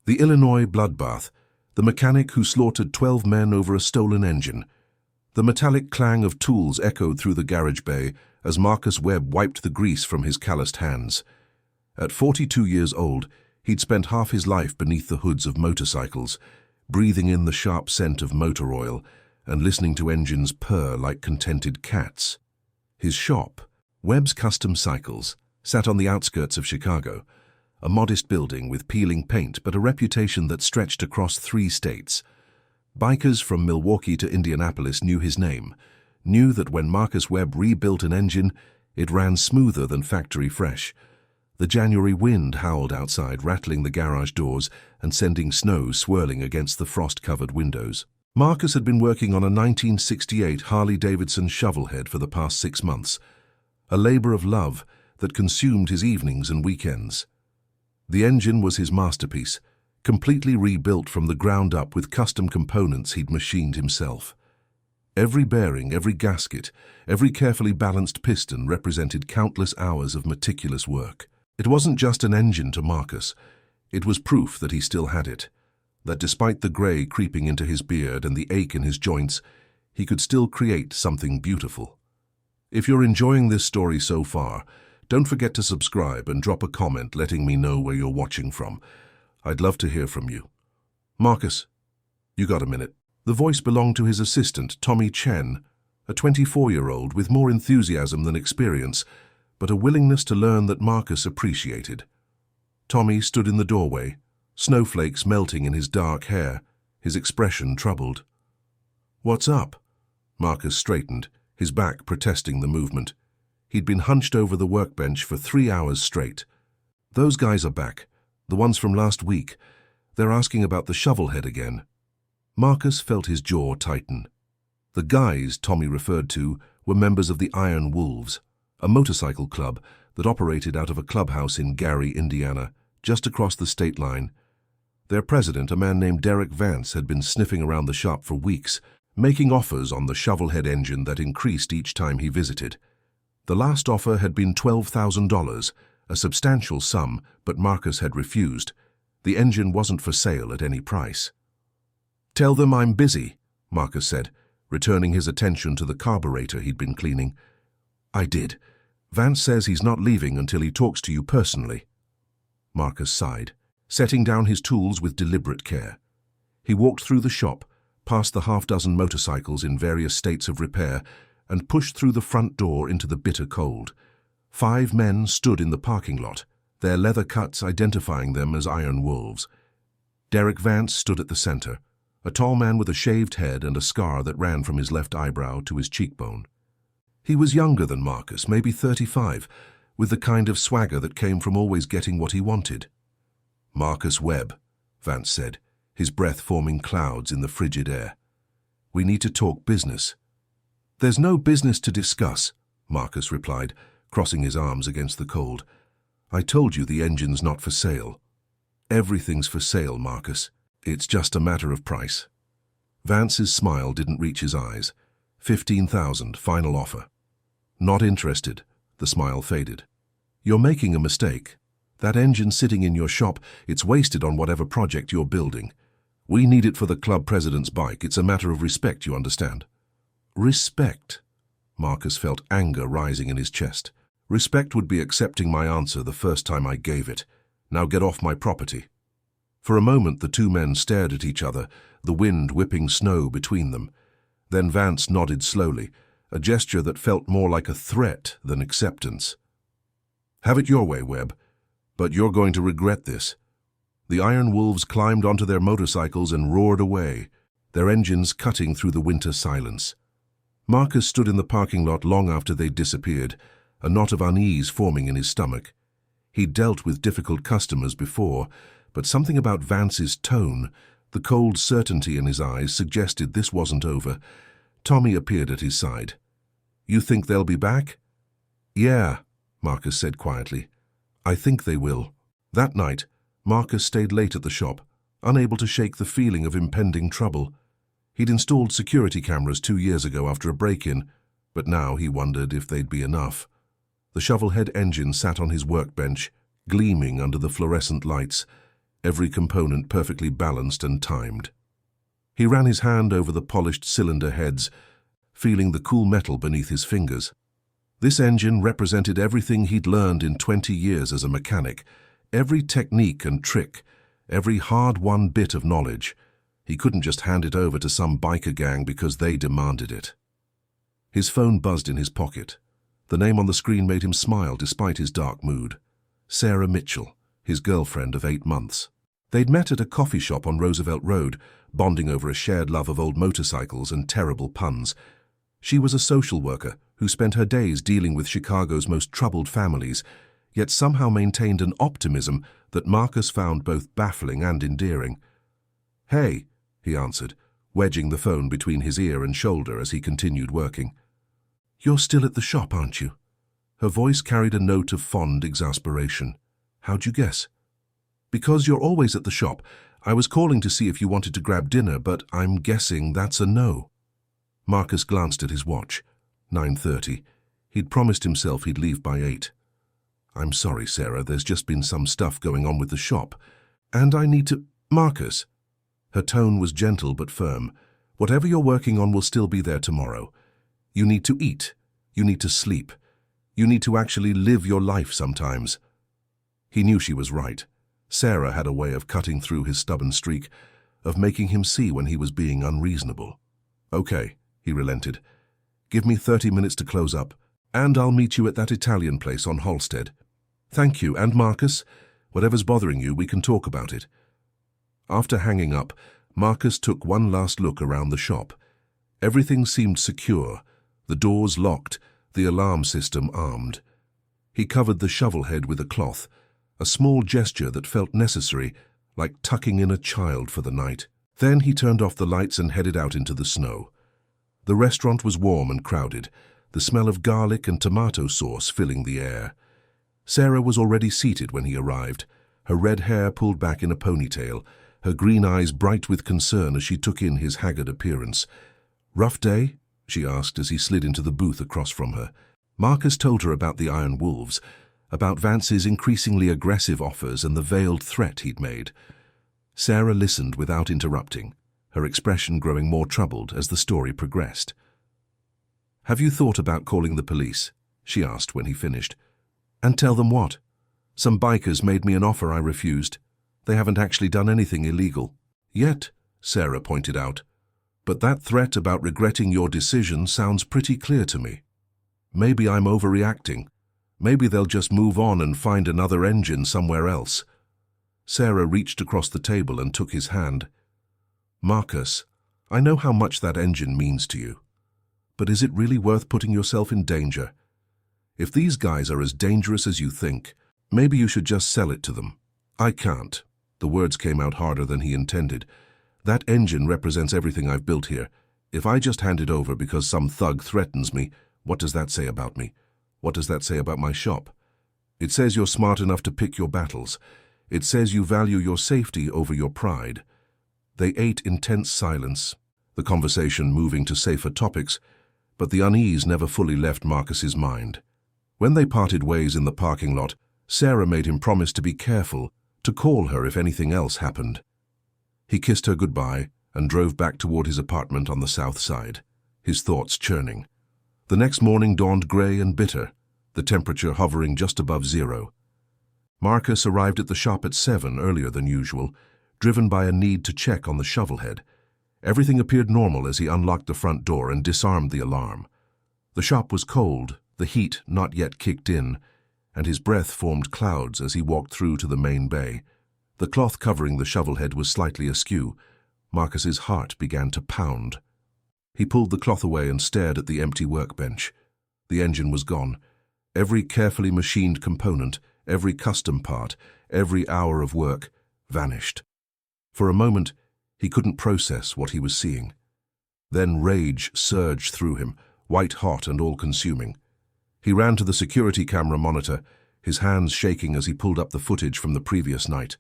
The Illinois Bloodbath, the mechanic who slaughtered 12 men over a stolen engine. The metallic clang of tools echoed through the garage bay as Marcus Webb wiped the grease from his calloused hands. At 42 years old, he'd spent half his life beneath the hoods of motorcycles, breathing in the sharp scent of motor oil and listening to engines purr like contented cats. His shop, Webb's Custom Cycles, sat on the outskirts of Chicago, a modest building with peeling paint but a reputation that stretched across 3 states. Bikers from Milwaukee to Indianapolis knew his name, knew that when Marcus Webb rebuilt an engine, it ran smoother than factory fresh. The January wind howled outside, rattling the garage doors and sending snow swirling against the frost-covered windows. Marcus had been working on a 1968 Harley-Davidson shovelhead for the past 6 months, a labor of love that consumed his evenings and weekends. The engine was his masterpiece, completely rebuilt from the ground up with custom components he'd machined himself. Every bearing, every gasket, every carefully balanced piston represented countless hours of meticulous work. It wasn't just an engine to Marcus. It was proof that he still had it, that despite the grey creeping into his beard and the ache in his joints, he could still create something beautiful. If you're enjoying this story so far, don't forget to subscribe and drop a comment letting me know where you're watching from. I'd love to hear from you. Marcus, you got a minute? The voice belonged to his assistant, Tommy Chen, a 24-year-old with more enthusiasm than experience, but a willingness to learn that Marcus appreciated. Tommy stood in the doorway, snowflakes melting in his dark hair, his expression troubled. "What's up?" Marcus straightened, his back protesting the movement. He'd been hunched over the workbench for 3 hours straight. "Those guys are back, the ones from last week. They're asking about the shovelhead again." Marcus felt his jaw tighten. The guys Tommy referred to were members of the Iron Wolves, a motorcycle club that operated out of a clubhouse in Gary, Indiana, just across the state line. Their president, a man named Derek Vance, had been sniffing around the shop for weeks, making offers on the shovelhead engine that increased each time he visited. The last offer had been $12,000, a substantial sum, but Marcus had refused. The engine wasn't for sale at any price. "Tell them I'm busy," Marcus said, returning his attention to the carburetor he'd been cleaning. "I did. Vance says he's not leaving until he talks to you personally." Marcus sighed, setting down his tools with deliberate care. He walked through the shop, past the half-dozen motorcycles in various states of repair, and pushed through the front door into the bitter cold. 5 men stood in the parking lot, their leather cuts identifying them as Iron Wolves. Derek Vance stood at the center, a tall man with a shaved head and a scar that ran from his left eyebrow to his cheekbone. He was younger than Marcus, maybe 35, with the kind of swagger that came from always getting what he wanted. "Marcus Webb," Vance said, his breath forming clouds in the frigid air. "We need to talk business." "There's no business to discuss," Marcus replied, crossing his arms against the cold. "I told you the engine's not for sale." "Everything's for sale, Marcus. It's just a matter of price." Vance's smile didn't reach his eyes. 15,000, final offer. "Not interested." The smile faded. "You're making a mistake. That engine sitting in your shop, it's wasted on whatever project you're building. We need it for the club president's bike. It's a matter of respect, you understand?" "Respect?" Marcus felt anger rising in his chest. "Respect would be accepting my answer the first time I gave it. Now get off my property." For a moment the 2 men stared at each other, the wind whipping snow between them. Then Vance nodded slowly, a gesture that felt more like a threat than acceptance. "Have it your way, Webb, but you're going to regret this." The Iron Wolves climbed onto their motorcycles and roared away, their engines cutting through the winter silence. Marcus stood in the parking lot long after they'd disappeared, a knot of unease forming in his stomach. He'd dealt with difficult customers before, but something about Vance's tone, the cold certainty in his eyes, suggested this wasn't over. Tommy appeared at his side. "You think they'll be back?" "Yeah," Marcus said quietly. "I think they will." That night, Marcus stayed late at the shop, unable to shake the feeling of impending trouble. He'd installed security cameras 2 years ago after a break-in, but now he wondered if they'd be enough. The shovelhead engine sat on his workbench, gleaming under the fluorescent lights, every component perfectly balanced and timed. He ran his hand over the polished cylinder heads, feeling the cool metal beneath his fingers. This engine represented everything he'd learned in 20 years as a mechanic, every technique and trick, every hard-won bit of knowledge. He couldn't just hand it over to some biker gang because they demanded it. His phone buzzed in his pocket. The name on the screen made him smile despite his dark mood. Sarah Mitchell, his girlfriend of 8 months. They'd met at a coffee shop on Roosevelt Road, bonding over a shared love of old motorcycles and terrible puns. She was a social worker who spent her days dealing with Chicago's most troubled families, yet somehow maintained an optimism that Marcus found both baffling and endearing. "Hey," he answered, wedging the phone between his ear and shoulder as he continued working. "You're still at the shop, aren't you?" Her voice carried a note of fond exasperation. "How'd you guess?" "Because you're always at the shop. I was calling to see if you wanted to grab dinner, but I'm guessing that's a no." Marcus glanced at his watch. 9:30. He'd promised himself he'd leave by 8. "I'm sorry, Sarah, there's just been some stuff going on with the shop. And I need to—" "Marcus." Her tone was gentle but firm. "Whatever you're working on will still be there tomorrow. You need to eat. You need to sleep. You need to actually live your life sometimes." He knew she was right. Sarah had a way of cutting through his stubborn streak, of making him see when he was being unreasonable. "Okay," he relented. "Give me 30 minutes to close up, and I'll meet you at that Italian place on Halsted." "Thank you, and Marcus, whatever's bothering you, we can talk about it." After hanging up, Marcus took one last look around the shop. Everything seemed secure, the doors locked, the alarm system armed. He covered the shovel head with a cloth, a small gesture that felt necessary, like tucking in a child for the night. Then he turned off the lights and headed out into the snow. The restaurant was warm and crowded, the smell of garlic and tomato sauce filling the air. Sarah was already seated when he arrived, her red hair pulled back in a ponytail, her green eyes bright with concern as she took in his haggard appearance. "Rough day?" she asked as he slid into the booth across from her. Marcus told her about the Iron Wolves, about Vance's increasingly aggressive offers and the veiled threat he'd made. Sarah listened without interrupting, her expression growing more troubled as the story progressed. "Have you thought about calling the police?" she asked when he finished. "And tell them what? Some bikers made me an offer I refused. They haven't actually done anything illegal." "Yet," Sarah pointed out. "But that threat about regretting your decision sounds pretty clear to me. Maybe I'm overreacting. Maybe they'll just move on and find another engine somewhere else." Sarah reached across the table and took his hand. "Marcus, I know how much that engine means to you. But is it really worth putting yourself in danger? If these guys are as dangerous as you think, maybe you should just sell it to them." "I can't." The words came out harder than he intended. "That engine represents everything I've built here. If I just hand it over because some thug threatens me, what does that say about me? What does that say about my shop? It says you're smart enough to pick your battles. It says you value your safety over your pride." They ate intense silence, the conversation moving to safer topics, but the unease never fully left Marcus's mind. When they parted ways in the parking lot, Sarah made him promise to be careful, to call her if anything else happened. He kissed her goodbye and drove back toward his apartment on the south side, his thoughts churning. The next morning dawned grey and bitter, the temperature hovering just above 0. Marcus arrived at the shop at 7 earlier than usual, driven by a need to check on the shovelhead. Everything appeared normal as he unlocked the front door and disarmed the alarm. The shop was cold, the heat not yet kicked in, and his breath formed clouds as he walked through to the main bay. The cloth covering the shovelhead was slightly askew. Marcus's heart began to pound. He pulled the cloth away and stared at the empty workbench. The engine was gone. Every carefully machined component, every custom part, every hour of work, vanished. For a moment, he couldn't process what he was seeing. Then rage surged through him, white-hot and all-consuming. He ran to the security camera monitor, his hands shaking as he pulled up the footage from the previous night.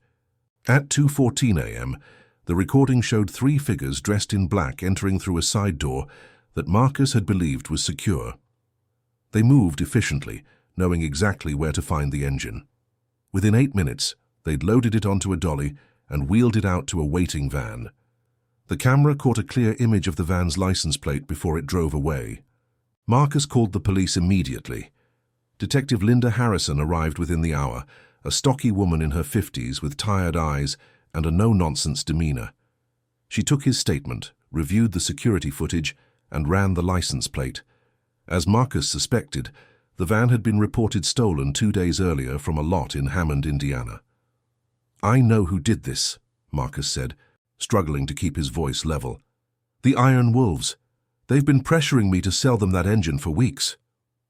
At 2:14 a.m., the recording showed 3 figures dressed in black entering through a side door that Marcus had believed was secure. They moved efficiently, knowing exactly where to find the engine. Within 8 minutes, they'd loaded it onto a dolly and wheeled it out to a waiting van. The camera caught a clear image of the van's license plate before it drove away. Marcus called the police immediately. Detective Linda Harrison arrived within the hour, a stocky woman in her 50s with tired eyes and a no-nonsense demeanor. She took his statement, reviewed the security footage, and ran the license plate. As Marcus suspected, the van had been reported stolen 2 days earlier from a lot in Hammond, Indiana. "I know who did this," Marcus said, struggling to keep his voice level. "The Iron Wolves. They've been pressuring me to sell them that engine for weeks."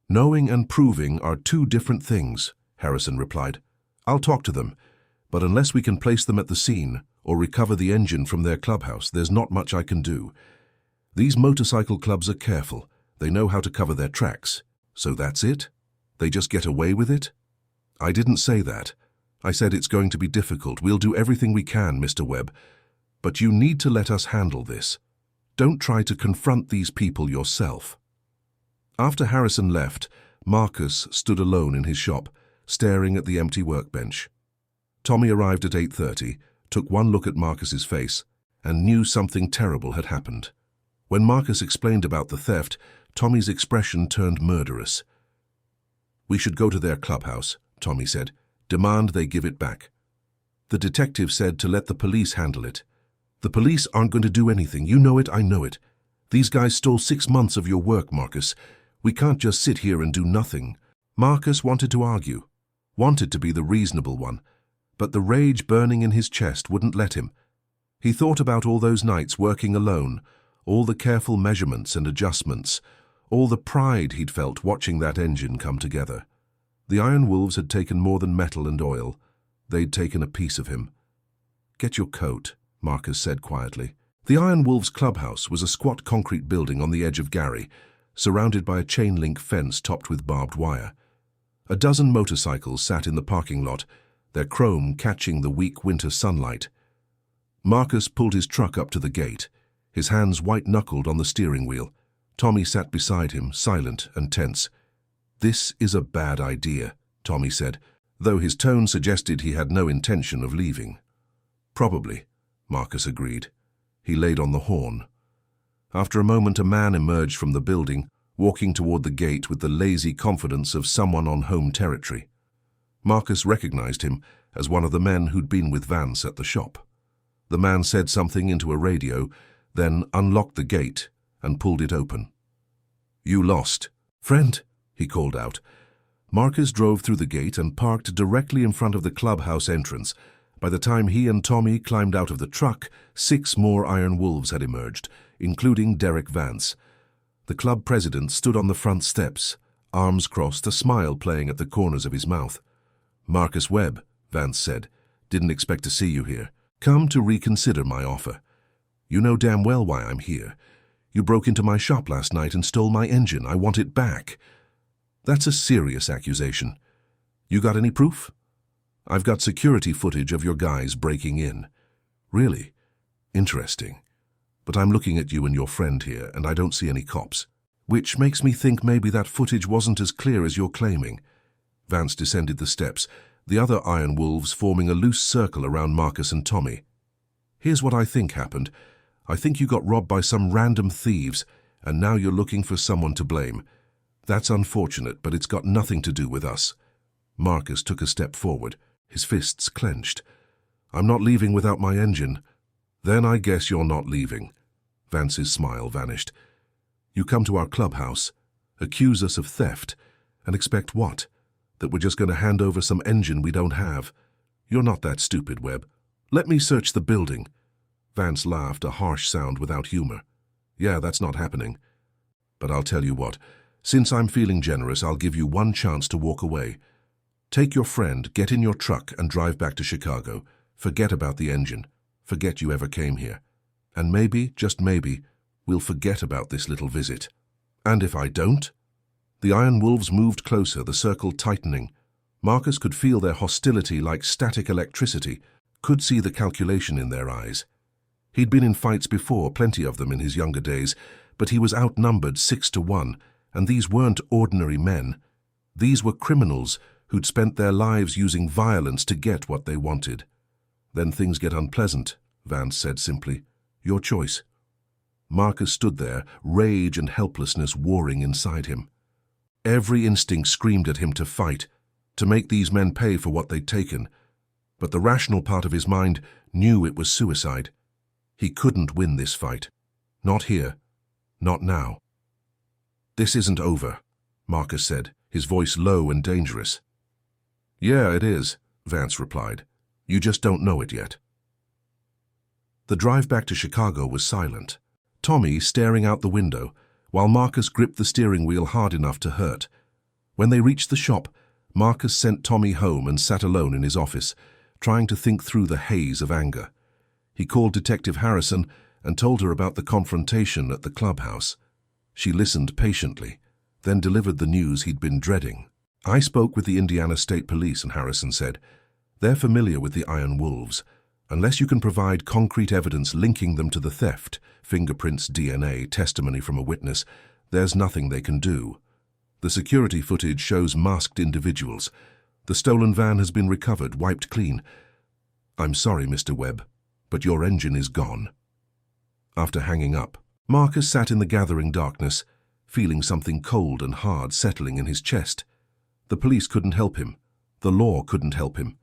"Knowing and proving are two different things," Harrison replied. "I'll talk to them, but unless we can place them at the scene or recover the engine from their clubhouse, there's not much I can do. These motorcycle clubs are careful. They know how to cover their tracks. So that's it? They just get away with it?" "I didn't say that. I said it's going to be difficult. We'll do everything we can, Mr. Webb. But you need to let us handle this. Don't try to confront these people yourself." After Harrison left, Marcus stood alone in his shop, staring at the empty workbench. Tommy arrived at 8:30, took one look at Marcus's face, and knew something terrible had happened. When Marcus explained about the theft, Tommy's expression turned murderous. "We should go to their clubhouse," Tommy said. "Demand they give it back." The detective said to let the police handle it. "The police aren't going to do anything. You know it, I know it. These guys stole 6 months of your work, Marcus. We can't just sit here and do nothing." Marcus wanted to argue, wanted to be the reasonable one, but the rage burning in his chest wouldn't let him. He thought about all those nights working alone, all the careful measurements and adjustments, all the pride he'd felt watching that engine come together. The Iron Wolves had taken more than metal and oil. They'd taken a piece of him. "Get your coat," Marcus said quietly. The Iron Wolves clubhouse was a squat concrete building on the edge of Gary, surrounded by a chain-link fence topped with barbed wire. A dozen motorcycles sat in the parking lot, their chrome catching the weak winter sunlight. Marcus pulled his truck up to the gate, his hands white-knuckled on the steering wheel. Tommy sat beside him, silent and tense. "This is a bad idea," Tommy said, though his tone suggested he had no intention of leaving. "Probably," Marcus agreed. He laid on the horn. After a moment, a man emerged from the building, walking toward the gate with the lazy confidence of someone on home territory. Marcus recognized him as one of the men who'd been with Vance at the shop. The man said something into a radio, then unlocked the gate and pulled it open. "You lost. Friend," he called out. Marcus drove through the gate and parked directly in front of the clubhouse entrance. By the time he and Tommy climbed out of the truck, 6 more Iron Wolves had emerged, including Derek Vance. The club president stood on the front steps, arms crossed, a smile playing at the corners of his mouth. "Marcus Webb," Vance said, "didn't expect to see you here. Come to reconsider my offer. You know damn well why I'm here. You broke into my shop last night and stole my engine. I want it back." "That's a serious accusation. You got any proof?" "I've got security footage of your guys breaking in." "Really? Interesting. But I'm looking at you and your friend here, and I don't see any cops. Which makes me think maybe that footage wasn't as clear as you're claiming." Vance descended the steps, the other Iron Wolves forming a loose circle around Marcus and Tommy. "Here's what I think happened. I think you got robbed by some random thieves, and now you're looking for someone to blame. That's unfortunate, but it's got nothing to do with us." Marcus took a step forward, his fists clenched. "I'm not leaving without my engine." "Then I guess you're not leaving." Vance's smile vanished. "You come to our clubhouse, accuse us of theft, and expect what? That we're just going to hand over some engine we don't have? You're not that stupid, Webb. Let me search the building." Vance laughed, a harsh sound without humor. "Yeah, that's not happening. But I'll tell you what. Since I'm feeling generous, I'll give you one chance to walk away. Take your friend, get in your truck, and drive back to Chicago. Forget about the engine. Forget you ever came here. And maybe, just maybe, we'll forget about this little visit." "And if I don't?" The Iron Wolves moved closer, the circle tightening. Marcus could feel their hostility like static electricity, could see the calculation in their eyes. He'd been in fights before, plenty of them in his younger days, but he was outnumbered 6-1, and these weren't ordinary men. These were criminals who'd spent their lives using violence to get what they wanted. Then things get unpleasant, Vance said simply. Your choice. Marcus stood there, rage and helplessness warring inside him. Every instinct screamed at him to fight, to make these men pay for what they'd taken. But the rational part of his mind knew it was suicide. He couldn't win this fight. Not here. Not now. This isn't over, Marcus said, his voice low and dangerous. Yeah, it is, Vance replied. You just don't know it yet. The drive back to Chicago was silent. Tommy staring out the window, while Marcus gripped the steering wheel hard enough to hurt. When they reached the shop, Marcus sent Tommy home and sat alone in his office, trying to think through the haze of anger. He called Detective Harrison and told her about the confrontation at the clubhouse. She listened patiently, then delivered the news he'd been dreading. I spoke with the Indiana State Police, and Harrison said, they're familiar with the Iron Wolves. Unless you can provide concrete evidence linking them to the theft, fingerprints, DNA, testimony from a witness, there's nothing they can do. The security footage shows masked individuals. The stolen van has been recovered, wiped clean. I'm sorry, Mr. Webb, but your engine is gone. After hanging up, Marcus sat in the gathering darkness, feeling something cold and hard settling in his chest. The police couldn't help him. The law couldn't help him.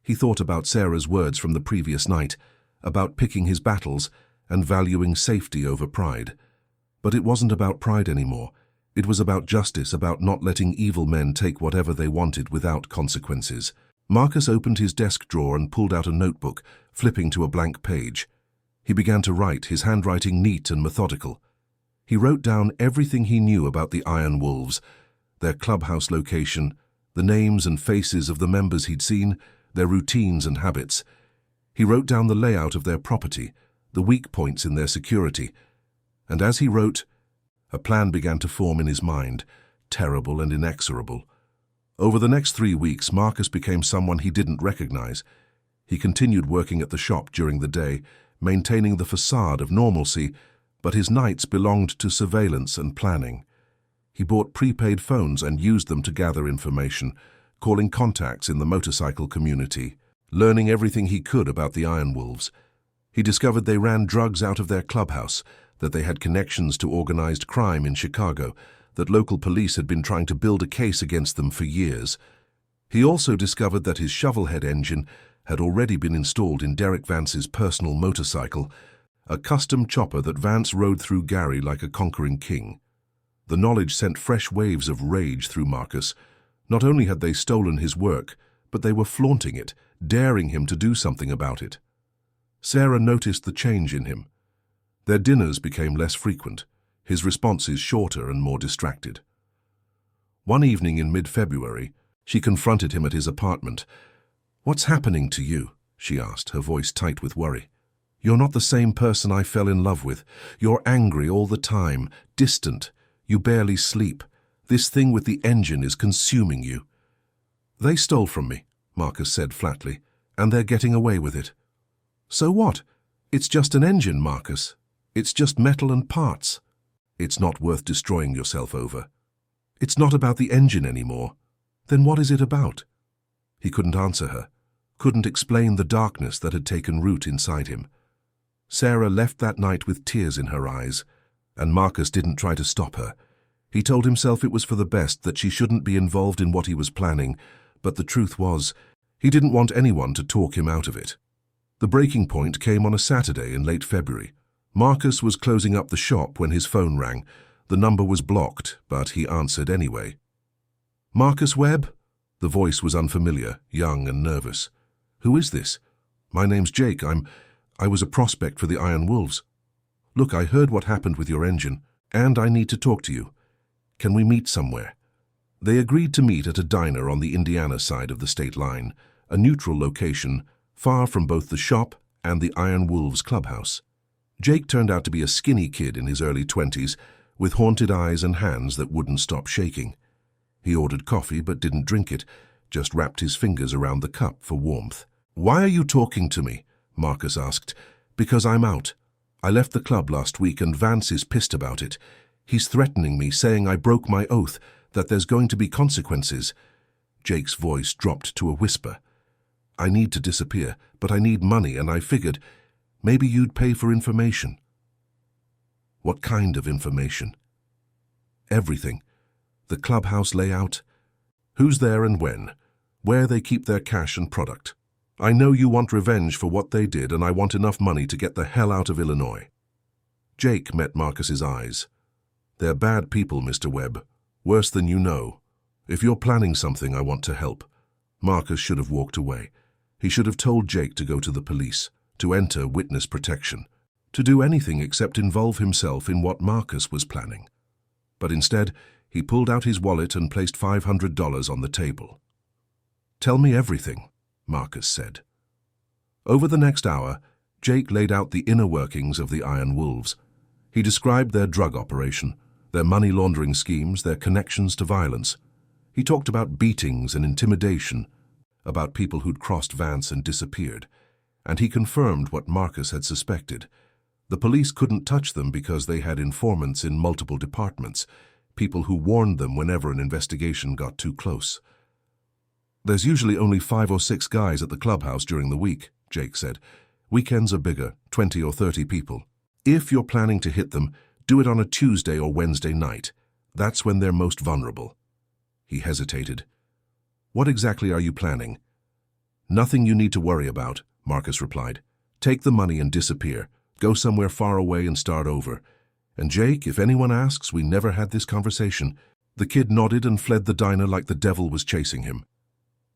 He thought about Sarah's words from the previous night, about picking his battles and valuing safety over pride. But it wasn't about pride anymore. It was about justice, about not letting evil men take whatever they wanted without consequences. Marcus opened his desk drawer and pulled out a notebook, flipping to a blank page. He began to write, his handwriting neat and methodical. He wrote down everything he knew about the Iron Wolves, their clubhouse location, the names and faces of the members he'd seen, their routines and habits. He wrote down the layout of their property, the weak points in their security. And as he wrote, a plan began to form in his mind, terrible and inexorable. Over the next 3 weeks, Marcus became someone he didn't recognize. He continued working at the shop during the day, maintaining the facade of normalcy, but his nights belonged to surveillance and planning. He bought prepaid phones and used them to gather information, calling contacts in the motorcycle community, learning everything he could about the Iron Wolves. He discovered they ran drugs out of their clubhouse, that they had connections to organized crime in Chicago, that local police had been trying to build a case against them for years. He also discovered that his shovelhead engine had already been installed in Derek Vance's personal motorcycle, a custom chopper that Vance rode through Gary like a conquering king. The knowledge sent fresh waves of rage through Marcus. Not only had they stolen his work, but they were flaunting it, daring him to do something about it. Sarah noticed the change in him. Their dinners became less frequent, his responses shorter and more distracted. One evening in mid-February, she confronted him at his apartment. "What's happening to you?" she asked, her voice tight with worry. "You're not the same person I fell in love with. You're angry all the time, distant. You barely sleep. This thing with the engine is consuming you." "They stole from me," Marcus said flatly, "and they're getting away with it." "So what? It's just an engine, Marcus. It's just metal and parts." "It's not worth destroying yourself over." "It's not about the engine anymore. Then what is it about?" He couldn't answer her, couldn't explain the darkness that had taken root inside him. Sarah left that night with tears in her eyes, and Marcus didn't try to stop her. He told himself it was for the best, that she shouldn't be involved in what he was planning, but the truth was, he didn't want anyone to talk him out of it. The breaking point came on a Saturday in late February. Marcus was closing up the shop when his phone rang. The number was blocked, but he answered anyway. "Marcus Webb?" The voice was unfamiliar, young and nervous. "Who is this?" "My name's Jake. I was a prospect for the Iron Wolves. Look, I heard what happened with your engine, and I need to talk to you. Can we meet somewhere?" They agreed to meet at a diner on the Indiana side of the state line, a neutral location, far from both the shop and the Iron Wolves clubhouse. Jake turned out to be a skinny kid in his early 20s, with haunted eyes and hands that wouldn't stop shaking. He ordered coffee but didn't drink it, just wrapped his fingers around the cup for warmth. "Why are you talking to me?" Marcus asked. "Because I'm out. I left the club last week and Vance is pissed about it. He's threatening me, saying I broke my oath, that there's going to be consequences." Jake's voice dropped to a whisper. I need to disappear, but I need money, and I figured maybe you'd pay for information. What kind of information? Everything. The clubhouse layout, who's there and when, where they keep their cash and product. I know you want revenge for what they did, and I want enough money to get the hell out of Illinois. Jake met Marcus's eyes. They're bad people, Mr. Webb. Worse than you know. If you're planning something, I want to help. Marcus should have walked away. He should have told Jake to go to the police, to enter witness protection, to do anything except involve himself in what Marcus was planning. But instead, he pulled out his wallet and placed $500 on the table. Tell me everything, Marcus said. Over the next hour, Jake laid out the inner workings of the Iron Wolves. He described their drug operation, their money laundering schemes, their connections to violence. He talked about beatings and intimidation, about people who'd crossed Vance and disappeared, and he confirmed what Marcus had suspected. The police couldn't touch them because they had informants in multiple departments, people who warned them whenever an investigation got too close. There's usually only 5 or 6 guys at the clubhouse during the week, Jake said. Weekends are bigger, 20 or 30 people. If you're planning to hit them, do it on a Tuesday or Wednesday night. That's when they're most vulnerable. He hesitated. What exactly are you planning? Nothing you need to worry about, Marcus replied. Take the money and disappear. Go somewhere far away and start over. And Jake, if anyone asks, we never had this conversation. The kid nodded and fled the diner like the devil was chasing him.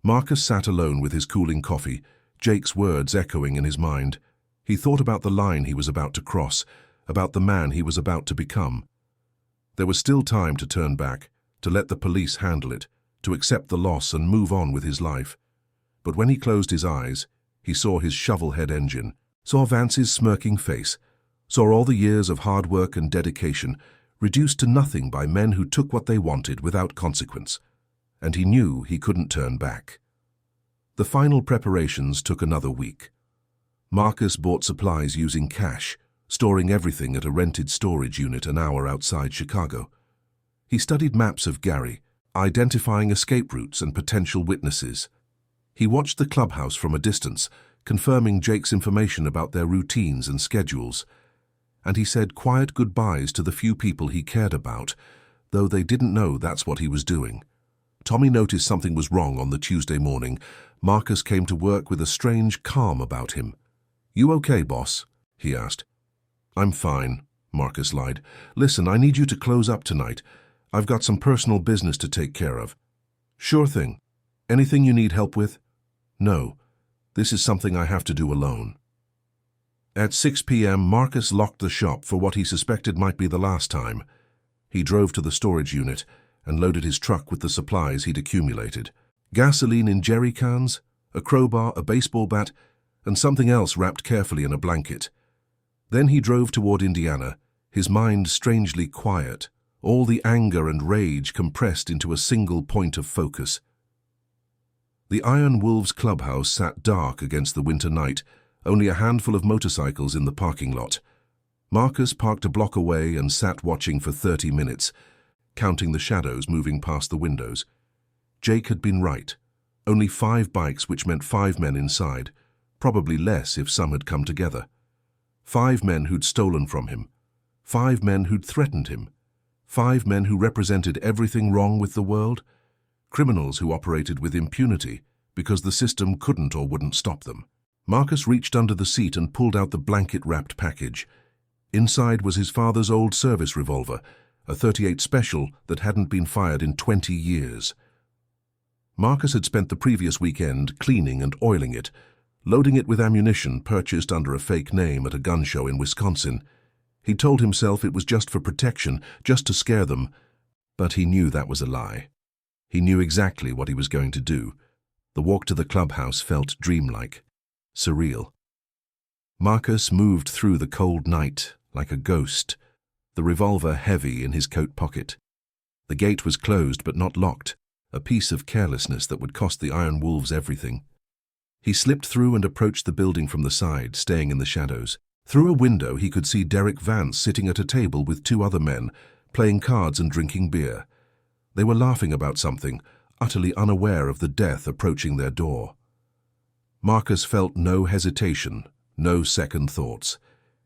Marcus sat alone with his cooling coffee, Jake's words echoing in his mind. He thought about the line he was about to cross, about the man he was about to become. There was still time to turn back, to let the police handle it, to accept the loss and move on with his life. But when he closed his eyes, he saw his shovel-head engine, saw Vance's smirking face, saw all the years of hard work and dedication reduced to nothing by men who took what they wanted without consequence. And he knew he couldn't turn back. The final preparations took another week. Marcus bought supplies using cash, storing everything at a rented storage unit an hour outside Chicago. He studied maps of Gary, identifying escape routes and potential witnesses. He watched the clubhouse from a distance, confirming Jake's information about their routines and schedules. And he said quiet goodbyes to the few people he cared about, though they didn't know that's what he was doing. Tommy noticed something was wrong on the Tuesday morning. Marcus came to work with a strange calm about him. "You okay, boss?" he asked. "I'm fine," Marcus lied. "Listen, I need you to close up tonight. I've got some personal business to take care of." "Sure thing. Anything you need help with?" "No. This is something I have to do alone." At 6 p.m., Marcus locked the shop for what he suspected might be the last time. He drove to the storage unit and loaded his truck with the supplies he'd accumulated. Gasoline in jerry cans, a crowbar, a baseball bat, and something else wrapped carefully in a blanket. Then he drove toward Indiana, his mind strangely quiet, all the anger and rage compressed into a single point of focus. The Iron Wolves clubhouse sat dark against the winter night, only a handful of motorcycles in the parking lot. Marcus parked a block away and sat watching for 30 minutes, counting the shadows moving past the windows. Jake had been right. Only 5 bikes, which meant 5 men inside, probably less if some had come together. 5 men who'd stolen from him. 5 men who'd threatened him. 5 men who represented everything wrong with the world. Criminals who operated with impunity because the system couldn't or wouldn't stop them. Marcus reached under the seat and pulled out the blanket-wrapped package. Inside was his father's old service revolver, a .38 Special that hadn't been fired in 20 years. Marcus had spent the previous weekend cleaning and oiling it, loading it with ammunition purchased under a fake name at a gun show in Wisconsin. He told himself it was just for protection, just to scare them, but he knew that was a lie. He knew exactly what he was going to do. The walk to the clubhouse felt dreamlike, surreal. Marcus moved through the cold night like a ghost, the revolver heavy in his coat pocket. The gate was closed but not locked, a piece of carelessness that would cost the Iron Wolves everything. He slipped through and approached the building from the side, staying in the shadows. Through a window he could see Derek Vance sitting at a table with 2 other men, playing cards and drinking beer. They were laughing about something, utterly unaware of the death approaching their door. Marcus felt no hesitation, no second thoughts.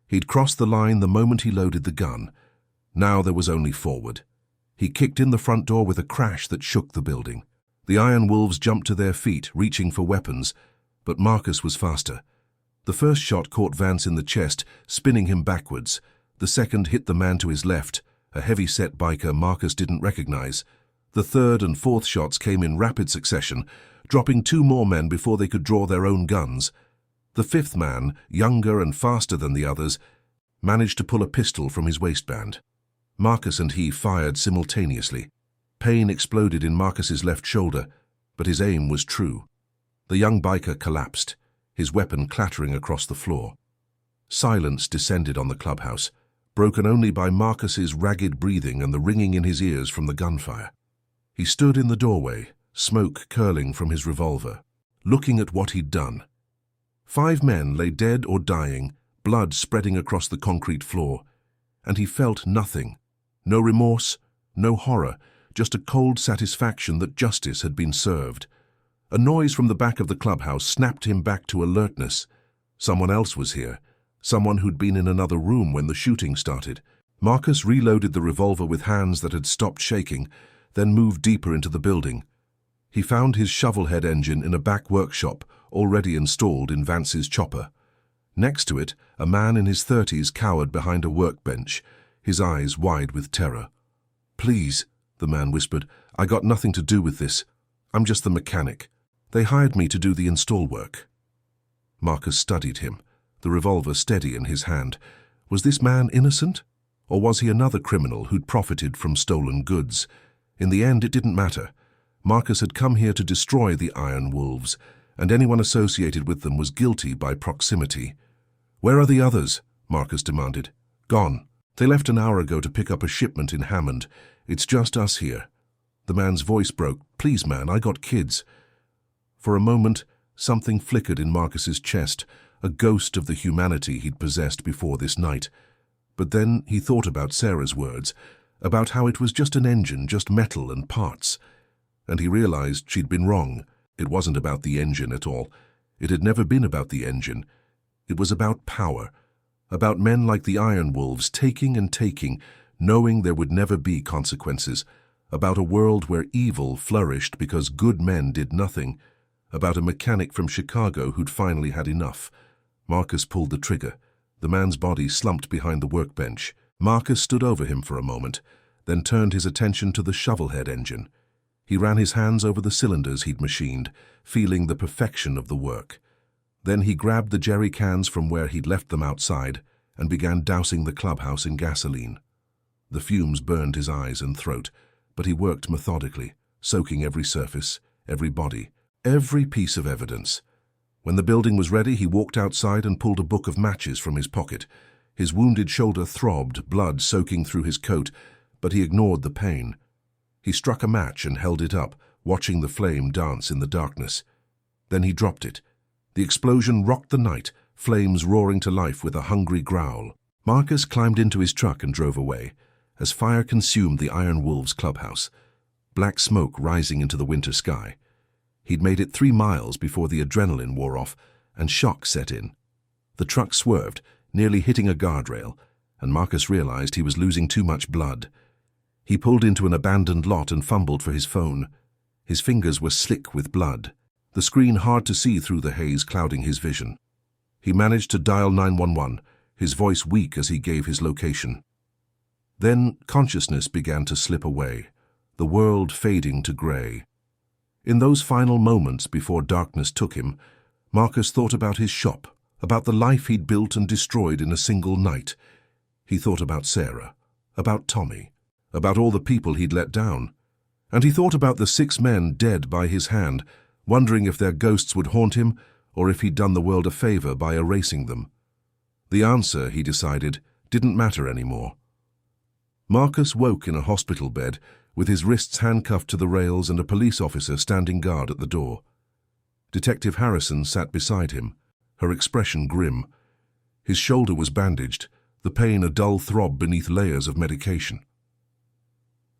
He'd crossed the line the moment he loaded the gun. Now there was only forward. He kicked in the front door with a crash that shook the building. The Iron Wolves jumped to their feet, reaching for weapons, but Marcus was faster. The first shot caught Vance in the chest, spinning him backwards. The second hit the man to his left, a heavy-set biker Marcus didn't recognize. The third and fourth shots came in rapid succession, dropping 2 more men before they could draw their own guns. The fifth man, younger and faster than the others, managed to pull a pistol from his waistband. Marcus and he fired simultaneously. Pain exploded in Marcus's left shoulder, but his aim was true. The young biker collapsed, his weapon clattering across the floor. Silence descended on the clubhouse, broken only by Marcus's ragged breathing and the ringing in his ears from the gunfire. He stood in the doorway, smoke curling from his revolver, looking at what he'd done. 5 men lay dead or dying, blood spreading across the concrete floor, and he felt nothing. No remorse, no horror, just a cold satisfaction that justice had been served. A noise from the back of the clubhouse snapped him back to alertness. Someone else was here, someone who'd been in another room when the shooting started. Marcus reloaded the revolver with hands that had stopped shaking, then moved deeper into the building. He found his shovelhead engine in a back workshop, already installed in Vance's chopper. Next to it, a man in his 30s cowered behind a workbench, his eyes wide with terror. "Please," the man whispered, "I got nothing to do with this. I'm just the mechanic. They hired me to do the install work." Marcus studied him, the revolver steady in his hand. Was this man innocent? Or was he another criminal who'd profited from stolen goods? In the end, it didn't matter. Marcus had come here to destroy the Iron Wolves, and anyone associated with them was guilty by proximity. "Where are the others?" Marcus demanded. "Gone. They left an hour ago to pick up a shipment in Hammond. It's just us here." The man's voice broke. "Please, man, I got kids." For a moment, something flickered in Marcus's chest, a ghost of the humanity he'd possessed before this night. But then he thought about Sarah's words, about how it was just an engine, just metal and parts. And he realized she'd been wrong. It wasn't about the engine at all. It had never been about the engine. It was about power, about men like the Iron Wolves taking and taking, knowing there would never be consequences, about a world where evil flourished because good men did nothing, about a mechanic from Chicago who'd finally had enough. Marcus pulled the trigger. The man's body slumped behind the workbench. Marcus stood over him for a moment, then turned his attention to the shovelhead engine. He ran his hands over the cylinders he'd machined, feeling the perfection of the work. Then he grabbed the jerry cans from where he'd left them outside and began dousing the clubhouse in gasoline. The fumes burned his eyes and throat, but he worked methodically, soaking every surface, every body, every piece of evidence. When the building was ready, he walked outside and pulled a book of matches from his pocket. His wounded shoulder throbbed, blood soaking through his coat, but he ignored the pain. He struck a match and held it up, watching the flame dance in the darkness. Then he dropped it. The explosion rocked the night, flames roaring to life with a hungry growl. Marcus climbed into his truck and drove away, as fire consumed the Iron Wolves clubhouse, black smoke rising into the winter sky. He'd made it 3 miles before the adrenaline wore off and shock set in. The truck swerved, nearly hitting a guardrail, and Marcus realized he was losing too much blood. He pulled into an abandoned lot and fumbled for his phone. His fingers were slick with blood, the screen hard to see through the haze clouding his vision. He managed to dial 911, his voice weak as he gave his location. Then consciousness began to slip away, the world fading to gray. In those final moments before darkness took him, Marcus thought about his shop, about the life he'd built and destroyed in a single night. He thought about Sarah, about Tommy, about all the people he'd let down. And he thought about the 6 men dead by his hand, wondering if their ghosts would haunt him or if he'd done the world a favor by erasing them. The answer, he decided, didn't matter anymore. Marcus woke in a hospital bed, with his wrists handcuffed to the rails and a police officer standing guard at the door. Detective Harrison sat beside him, her expression grim. His shoulder was bandaged, the pain a dull throb beneath layers of medication.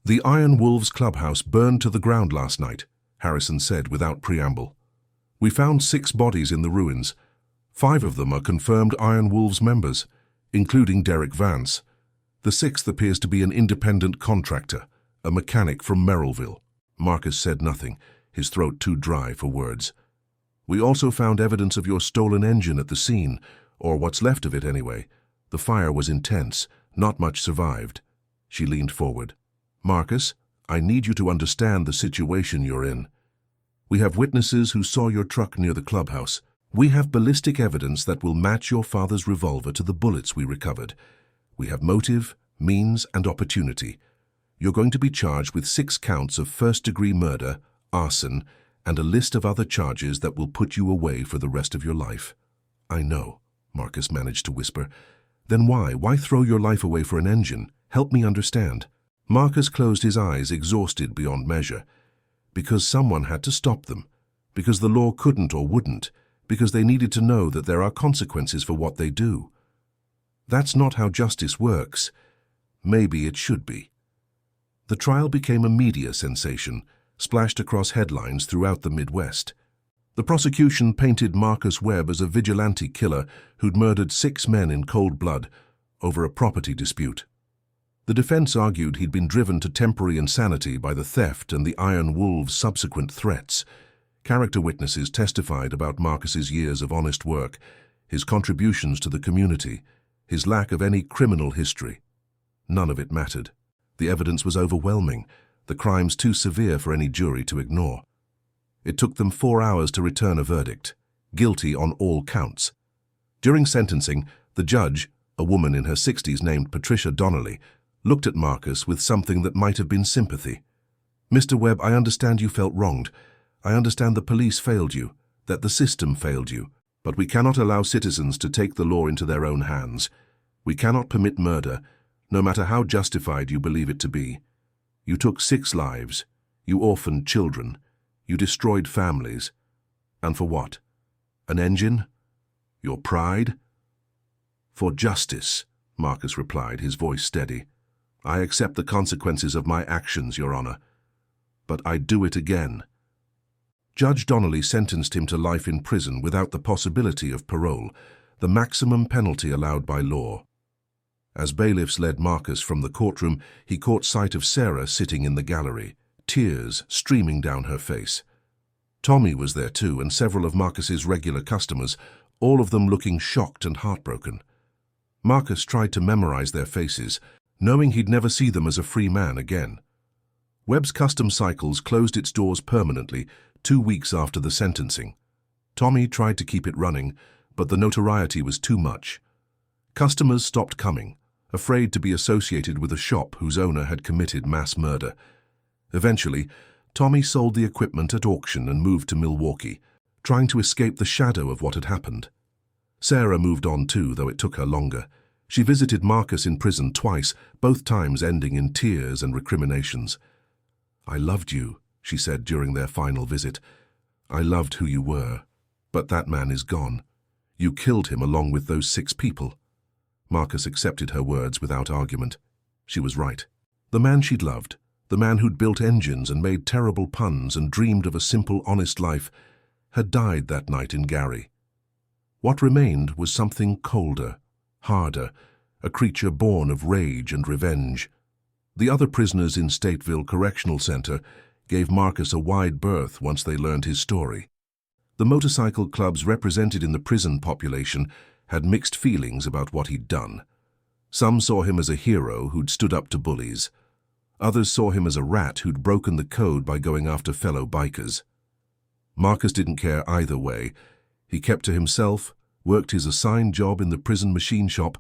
"The Iron Wolves clubhouse burned to the ground last night," Harrison said without preamble. We found 6 bodies in the ruins. 5 of them are confirmed Iron Wolves members, including Derek Vance. The 6th appears to be an independent contractor, a mechanic from Merrillville. Marcus said nothing, his throat too dry for words. We also found evidence of your stolen engine at the scene, or what's left of it anyway. The fire was intense, not much survived. She leaned forward. Marcus, I need you to understand the situation you're in. We have witnesses who saw your truck near the clubhouse. We have ballistic evidence that will match your father's revolver to the bullets we recovered. We have motive, means, and opportunity. You're going to be charged with 6 counts of first-degree murder, arson, and a list of other charges that will put you away for the rest of your life. I know, Marcus managed to whisper. Then why? Why throw your life away for an engine? Help me understand. Marcus closed his eyes, exhausted beyond measure. Because someone had to stop them. Because the law couldn't or wouldn't. Because they needed to know that there are consequences for what they do. That's not how justice works. Maybe it should be. The trial became a media sensation, splashed across headlines throughout the Midwest. The prosecution painted Marcus Webb as a vigilante killer who'd murdered 6 men in cold blood over a property dispute. The defense argued he'd been driven to temporary insanity by the theft and the Iron Wolves' subsequent threats. Character witnesses testified about Marcus's years of honest work, his contributions to the community, his lack of any criminal history. None of it mattered. The evidence was overwhelming, the crimes too severe for any jury to ignore. It took them 4 hours to return a verdict, guilty on all counts. During sentencing, the judge, a woman in her 60s named Patricia Donnelly, looked at Marcus with something that might have been sympathy. Mr. Webb, I understand you felt wronged. I understand the police failed you, that the system failed you. But we cannot allow citizens to take the law into their own hands. We cannot permit murder, no matter how justified you believe it to be. You took 6 lives. You orphaned children. You destroyed families. And for what? An engine? Your pride? For justice, Marcus replied, his voice steady. I accept the consequences of my actions, Your Honor. But I'd do it again. Judge Donnelly sentenced him to life in prison without the possibility of parole, the maximum penalty allowed by law. As bailiffs led Marcus from the courtroom, he caught sight of Sarah sitting in the gallery, tears streaming down her face. Tommy was there too, and several of Marcus's regular customers, all of them looking shocked and heartbroken. Marcus tried to memorize their faces, knowing he'd never see them as a free man again. Webb's Custom Cycles closed its doors permanently 2 weeks after the sentencing. Tommy tried to keep it running, but the notoriety was too much. Customers stopped coming, afraid to be associated with a shop whose owner had committed mass murder. Eventually, Tommy sold the equipment at auction and moved to Milwaukee, trying to escape the shadow of what had happened. Sarah moved on too, though it took her longer. She visited Marcus in prison twice, both times ending in tears and recriminations. I loved you, she said during their final visit. I loved who you were. But that man is gone. You killed him along with those 6 people. Marcus accepted her words without argument. She was right. The man she'd loved, the man who'd built engines and made terrible puns and dreamed of a simple, honest life, had died that night in Gary. What remained was something colder, harder, a creature born of rage and revenge. The other prisoners in Stateville Correctional Center gave Marcus a wide berth once they learned his story. The motorcycle clubs represented in the prison population had mixed feelings about what he'd done. Some saw him as a hero who'd stood up to bullies. Others saw him as a rat who'd broken the code by going after fellow bikers. Marcus didn't care either way. He kept to himself, worked his assigned job in the prison machine shop,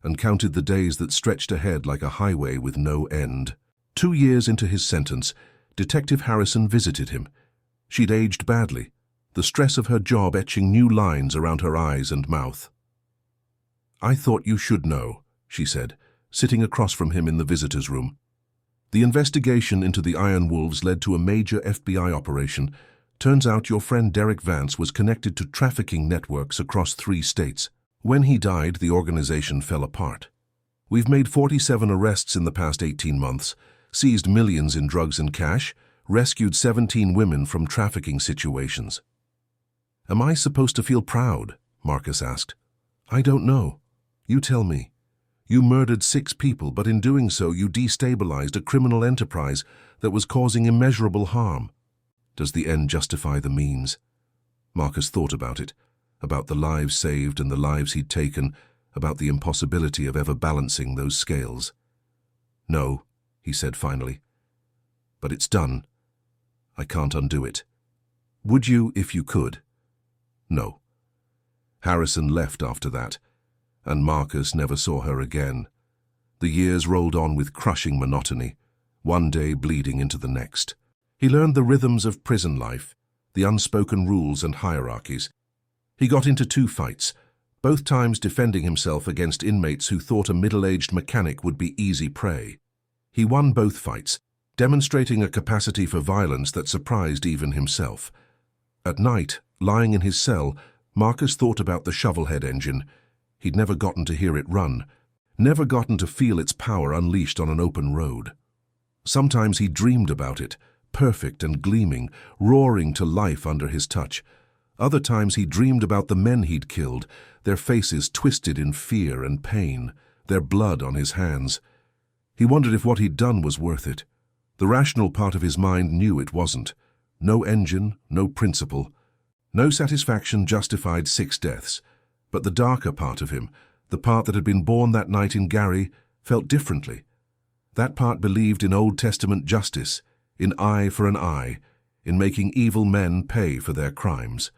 and counted the days that stretched ahead like a highway with no end. 2 years into his sentence, Detective Harrison visited him. She'd aged badly, the stress of her job etching new lines around her eyes and mouth. I thought you should know, she said, sitting across from him in the visitor's room. The investigation into the Iron Wolves led to a major FBI operation. Turns out your friend Derek Vance was connected to trafficking networks across 3 states. When he died, the organization fell apart. We've made 47 arrests in the past 18 months, seized millions in drugs and cash, rescued 17 women from trafficking situations. Am I supposed to feel proud? Marcus asked. I don't know. You tell me. You murdered 6 people, but in doing so you destabilized a criminal enterprise that was causing immeasurable harm. Does the end justify the means? Marcus thought about it, about the lives saved and the lives he'd taken, about the impossibility of ever balancing those scales. No, he said finally. But it's done. I can't undo it. Would you if you could? No. Harrison left after that, and Marcus never saw her again. The years rolled on with crushing monotony, one day bleeding into the next. He learned the rhythms of prison life, the unspoken rules and hierarchies. He got into 2 fights, both times defending himself against inmates who thought a middle-aged mechanic would be easy prey. He won both fights, demonstrating a capacity for violence that surprised even himself. At night, lying in his cell, Marcus thought about the shovelhead engine. He'd never gotten to hear it run, never gotten to feel its power unleashed on an open road. Sometimes he dreamed about it, perfect and gleaming, roaring to life under his touch. Other times he dreamed about the men he'd killed, their faces twisted in fear and pain, their blood on his hands. He wondered if what he'd done was worth it. The rational part of his mind knew it wasn't. No engine, no principle. No satisfaction justified 6 deaths. But the darker part of him, the part that had been born that night in Gary, felt differently. That part believed in Old Testament justice, in eye for an eye, in making evil men pay for their crimes.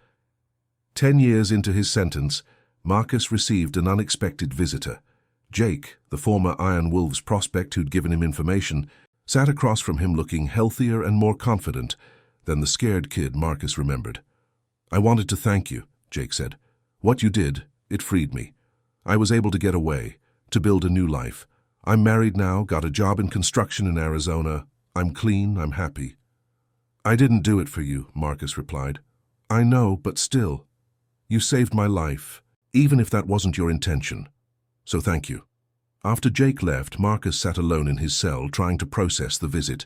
10 years into his sentence, Marcus received an unexpected visitor. Jake, the former Iron Wolves prospect who'd given him information, sat across from him looking healthier and more confident than the scared kid Marcus remembered. I wanted to thank you, Jake said. What you did, it freed me. I was able to get away, to build a new life. I'm married now, got a job in construction in Arizona. I'm clean, I'm happy. I didn't do it for you, Marcus replied. I know, but still. You saved my life, even if that wasn't your intention. So thank you. After Jake left, Marcus sat alone in his cell trying to process the visit.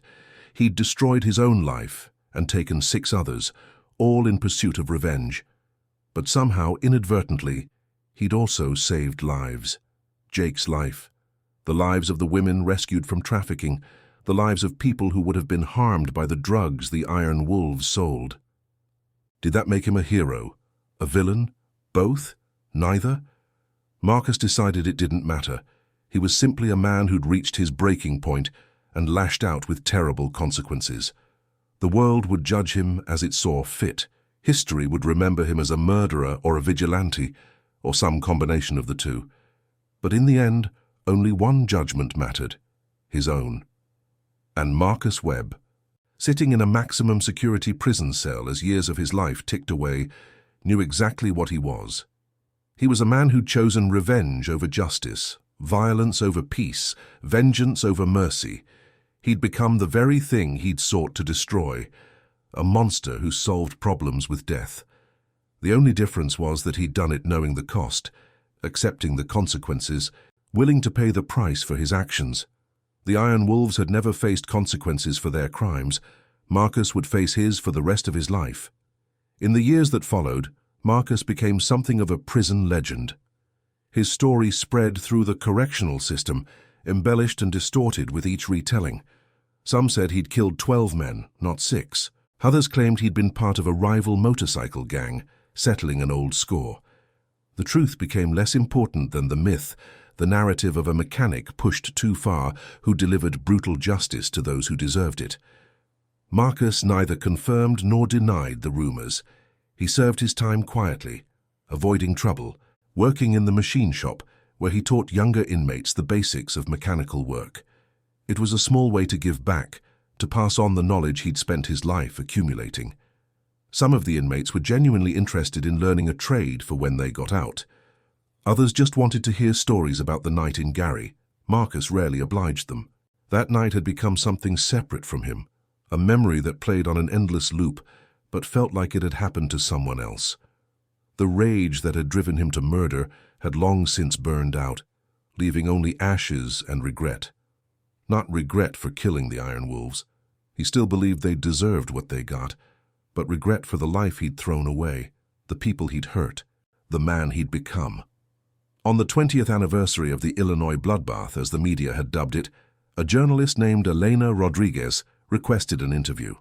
He'd destroyed his own life and taken 6 others, all in pursuit of revenge. But somehow, inadvertently, he'd also saved lives. Jake's life, the lives of the women rescued from trafficking, the lives of people who would have been harmed by the drugs the Iron Wolves sold. Did that make him a hero? A villain? Both? Neither? Marcus decided it didn't matter. He was simply a man who'd reached his breaking point and lashed out with terrible consequences. The world would judge him as it saw fit. History would remember him as a murderer or a vigilante, or some combination of the two. But in the end, only one judgment mattered, his own. And Marcus Webb, sitting in a maximum security prison cell as years of his life ticked away, knew exactly what he was. He was a man who'd chosen revenge over justice, violence over peace, vengeance over mercy. He'd become the very thing he'd sought to destroy, a monster who solved problems with death. The only difference was that he'd done it knowing the cost, accepting the consequences, willing to pay the price for his actions. The Iron Wolves had never faced consequences for their crimes. Marcus would face his for the rest of his life. In the years that followed, Marcus became something of a prison legend. His story spread through the correctional system, embellished and distorted with each retelling. Some said he'd killed 12 men, not 6. Others claimed he'd been part of a rival motorcycle gang, settling an old score. The truth became less important than the myth, the narrative of a mechanic pushed too far who delivered brutal justice to those who deserved it. Marcus neither confirmed nor denied the rumors. He served his time quietly, avoiding trouble, working in the machine shop, where he taught younger inmates the basics of mechanical work. It was a small way to give back, to pass on the knowledge he'd spent his life accumulating. Some of the inmates were genuinely interested in learning a trade for when they got out. Others just wanted to hear stories about the night in Gary. Marcus rarely obliged them. That night had become something separate from him, a memory that played on an endless loop, but felt like it had happened to someone else. The rage that had driven him to murder had long since burned out, leaving only ashes and regret. Not regret for killing the Iron Wolves. He still believed they deserved what they got, but regret for the life he'd thrown away, the people he'd hurt, the man he'd become. On the 20th anniversary of the Illinois Bloodbath, as the media had dubbed it, a journalist named Elena Rodriguez requested an interview.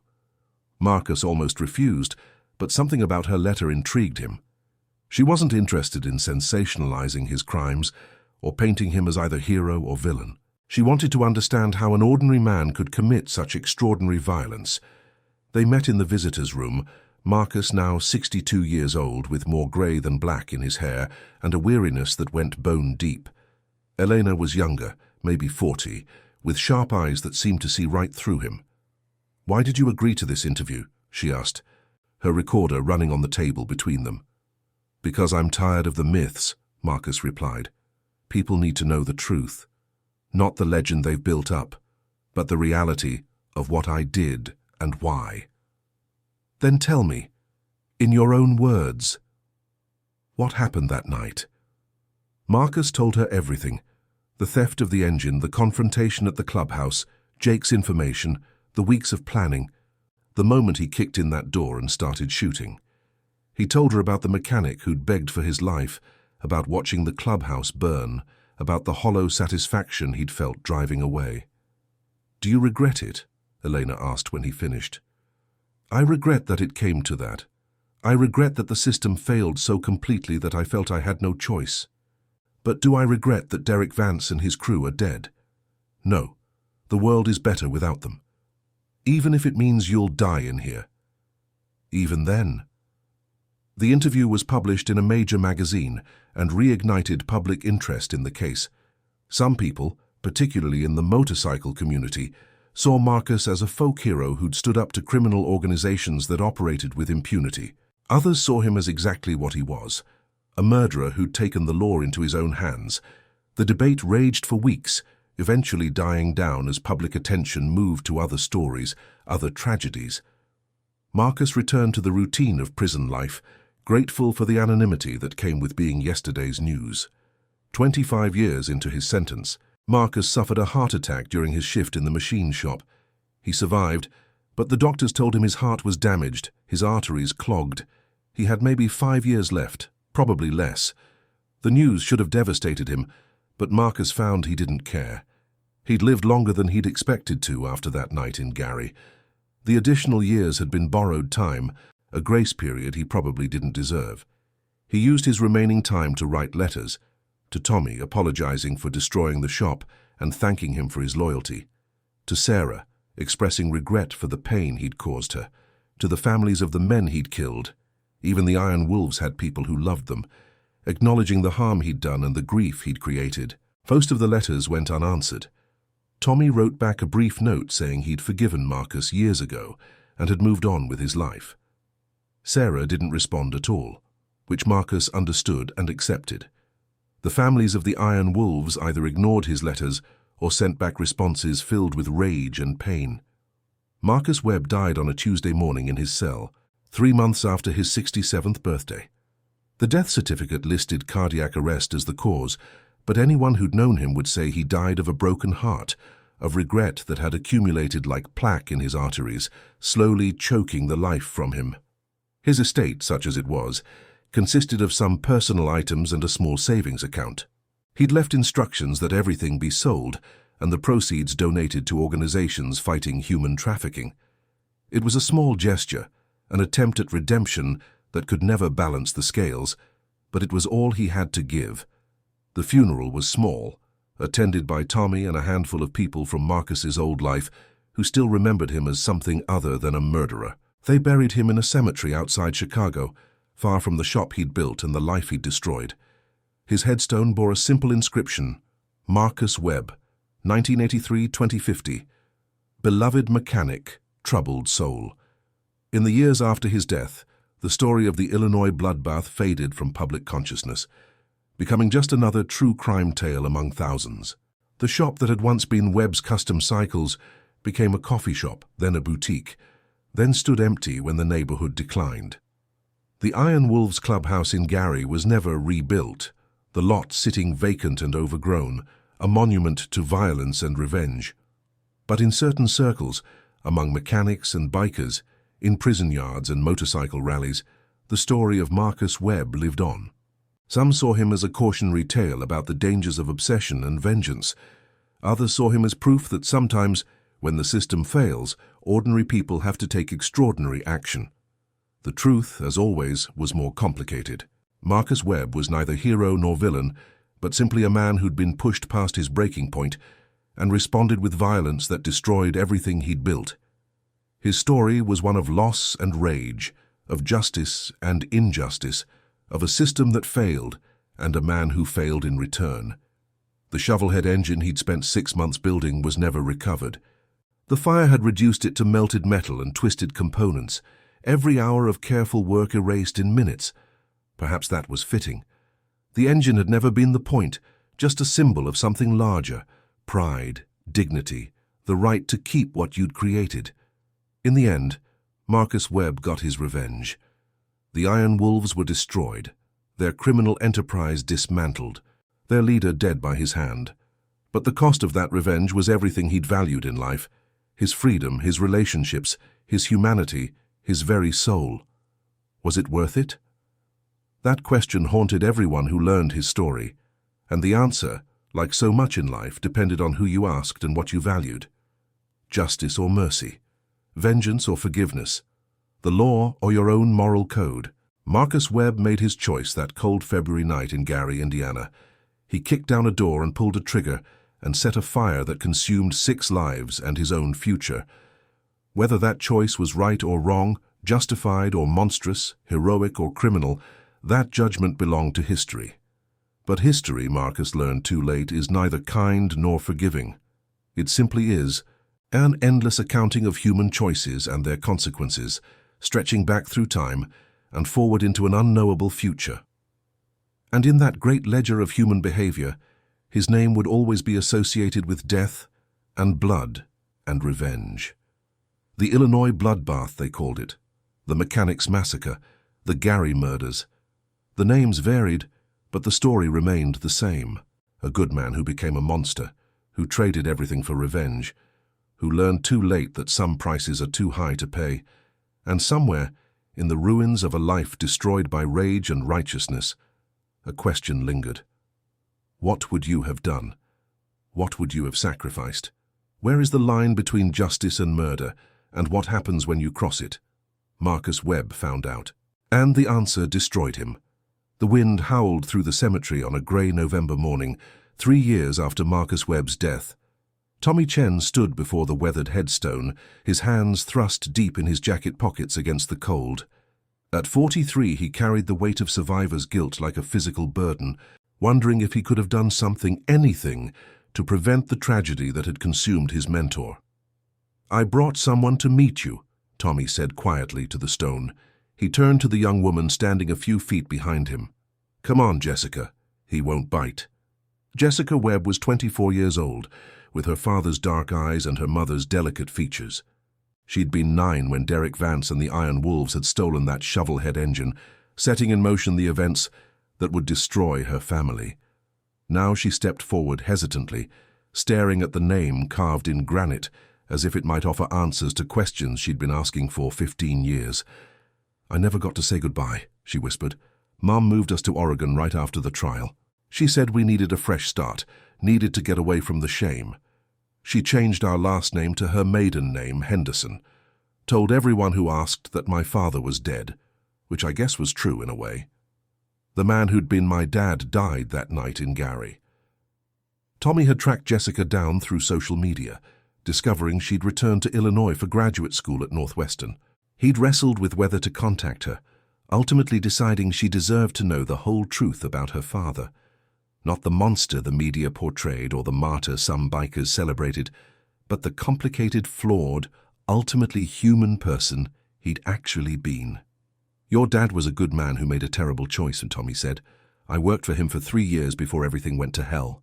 Marcus almost refused, but something about her letter intrigued him. She wasn't interested in sensationalizing his crimes or painting him as either hero or villain. She wanted to understand how an ordinary man could commit such extraordinary violence. They met in the visitor's room, Marcus now 62 years old with more grey than black in his hair and a weariness that went bone deep. Elena was younger, maybe 40, with sharp eyes that seemed to see right through him. "Why did you agree to this interview?" she asked, her recorder running on the table between them. "Because I'm tired of the myths," Marcus replied. "People need to know the truth. Not the legend they've built up, but the reality of what I did and why." "Then tell me, in your own words, what happened that night?" Marcus told her everything: the theft of the engine, the confrontation at the clubhouse, Jake's information, the weeks of planning, the moment he kicked in that door and started shooting. He told her about the mechanic who'd begged for his life, about watching the clubhouse burn, about the hollow satisfaction he'd felt driving away. "Do you regret it?" Elena asked when he finished. "I regret that it came to that. I regret that the system failed so completely that I felt I had no choice. But do I regret that Derek Vance and his crew are dead? No. The world is better without them. Even if it means you'll die in here." "Even then." The interview was published in a major magazine and reignited public interest in the case. Some people, particularly in the motorcycle community, saw Marcus as a folk hero who'd stood up to criminal organizations that operated with impunity. Others saw him as exactly what he was, a murderer who'd taken the law into his own hands. The debate raged for weeks, eventually dying down as public attention moved to other stories, other tragedies. Marcus returned to the routine of prison life, grateful for the anonymity that came with being yesterday's news. 25 years into his sentence, Marcus suffered a heart attack during his shift in the machine shop. He survived, but the doctors told him his heart was damaged, his arteries clogged. He had maybe 5 years left, probably less. The news should have devastated him, but Marcus found he didn't care. He'd lived longer than he'd expected to after that night in Gary. The additional years had been borrowed time, a grace period he probably didn't deserve. He used his remaining time to write letters, to Tommy apologizing for destroying the shop and thanking him for his loyalty, to Sarah expressing regret for the pain he'd caused her, to the families of the men he'd killed. Even the Iron Wolves had people who loved them, acknowledging the harm he'd done and the grief he'd created. Most of the letters went unanswered. Tommy wrote back a brief note saying he'd forgiven Marcus years ago and had moved on with his life. Sarah didn't respond at all, which Marcus understood and accepted. The families of the Iron Wolves either ignored his letters or sent back responses filled with rage and pain. Marcus Webb died on a Tuesday morning in his cell, 3 months after his 67th birthday. The death certificate listed cardiac arrest as the cause, but anyone who'd known him would say he died of a broken heart, of regret that had accumulated like plaque in his arteries, slowly choking the life from him. His estate, such as it was, consisted of some personal items and a small savings account. He'd left instructions that everything be sold and the proceeds donated to organizations fighting human trafficking. It was a small gesture, an attempt at redemption that could never balance the scales, but it was all he had to give. The funeral was small, attended by Tommy and a handful of people from Marcus's old life who still remembered him as something other than a murderer. They buried him in a cemetery outside Chicago, far from the shop he'd built and the life he'd destroyed. His headstone bore a simple inscription: Marcus Webb, 1983-2050. Beloved mechanic, troubled soul. In the years after his death, the story of the Illinois bloodbath faded from public consciousness, becoming just another true crime tale among thousands. The shop that had once been Webb's Custom Cycles became a coffee shop, then a boutique, then stood empty when the neighborhood declined. The Iron Wolves clubhouse in Gary was never rebuilt, the lot sitting vacant and overgrown, a monument to violence and revenge. But in certain circles, among mechanics and bikers, in prison yards and motorcycle rallies, The story of Marcus Webb lived on. Some saw him as a cautionary tale about the dangers of obsession and vengeance. Others saw him as proof that sometimes, when the system fails, ordinary people have to take extraordinary action. The truth, as always, was more complicated. Marcus Webb was neither hero nor villain, but simply a man who'd been pushed past his breaking point and responded with violence that destroyed everything he'd built. His story was one of loss and rage, of justice and injustice, of a system that failed and a man who failed in return. The shovelhead engine he'd spent 6 months building was never recovered. The fire had reduced it to melted metal and twisted components, every hour of careful work erased in minutes. Perhaps that was fitting. The engine had never been the point, just a symbol of something larger: pride, dignity, the right to keep what you'd created. In the end, Marcus Webb got his revenge. The Iron Wolves were destroyed, their criminal enterprise dismantled, their leader dead by his hand. But the cost of that revenge was everything he'd valued in life: his freedom, his relationships, his humanity, his very soul. Was it worth it? That question haunted everyone who learned his story, and the answer, like so much in life, depended on who you asked and what you valued. Justice or mercy? Vengeance or forgiveness? The law or your own moral code? Marcus Webb made his choice that cold February night in Gary, Indiana. He kicked down a door and pulled a trigger and set a fire that consumed 6 lives and his own future. Whether that choice was right or wrong, justified or monstrous, heroic or criminal, that judgment belonged to history. But history, Marcus learned too late, is neither kind nor forgiving. It simply is an endless accounting of human choices and their consequences, stretching back through time and forward into an unknowable future. And in that great ledger of human behavior, his name would always be associated with death and blood and revenge. The Illinois Bloodbath, they called it, the Mechanics' Massacre, the Gary murders. The names varied, but the story remained the same. A good man who became a monster, who traded everything for revenge, who learned too late that some prices are too high to pay, and somewhere, in the ruins of a life destroyed by rage and righteousness, a question lingered. What would you have done? What would you have sacrificed? Where is the line between justice and murder, and what happens when you cross it? Marcus Webb found out. And the answer destroyed him. The wind howled through the cemetery on a grey November morning, 3 years after Marcus Webb's death. Tommy Chen stood before the weathered headstone, his hands thrust deep in his jacket pockets against the cold. At 43, he carried the weight of survivor's guilt like a physical burden, wondering if he could have done something, anything, to prevent the tragedy that had consumed his mentor. "I brought someone to meet you," Tommy said quietly to the stone. He turned to the young woman standing a few feet behind him. "Come on, Jessica. He won't bite." Jessica Webb was 24 years old, with her father's dark eyes and her mother's delicate features. She'd been 9 when Derek Vance and the Iron Wolves had stolen that shovelhead engine, setting in motion the events that would destroy her family. Now she stepped forward hesitantly, staring at the name carved in granite, as if it might offer answers to questions she'd been asking for 15 years. "I never got to say goodbye," she whispered. "Mom moved us to Oregon right after the trial. She said we needed a fresh start, needed to get away from the shame. She changed our last name to her maiden name, Henderson. Told everyone who asked that my father was dead, which I guess was true in a way. The man who'd been my dad died that night in Gary." Tommy had tracked Jessica down through social media, discovering she'd returned to Illinois for graduate school at Northwestern. He'd wrestled with whether to contact her, ultimately deciding she deserved to know the whole truth about her father. Not the monster the media portrayed or the martyr some bikers celebrated, but the complicated, flawed, ultimately human person he'd actually been. "Your dad was a good man who made a terrible choice," Tommy said. "I worked for him for 3 years before everything went to hell.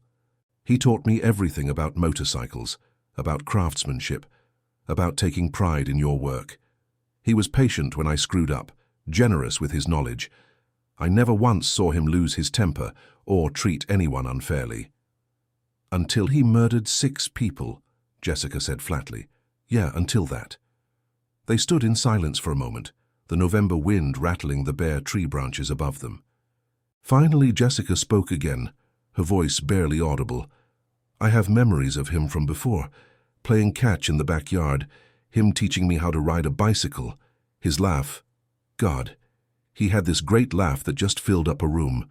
He taught me everything about motorcycles, about craftsmanship, about taking pride in your work. He was patient when I screwed up, generous with his knowledge. I never once saw him lose his temper or treat anyone unfairly." "Until he murdered 6 people," Jessica said flatly. "Yeah, until that." They stood in silence for a moment, the November wind rattling the bare tree branches above them. Finally, Jessica spoke again, her voice barely audible. I have memories of him from before, playing catch in the backyard, him teaching me how to ride a bicycle, his laugh. God, he had this great laugh that just filled up a room.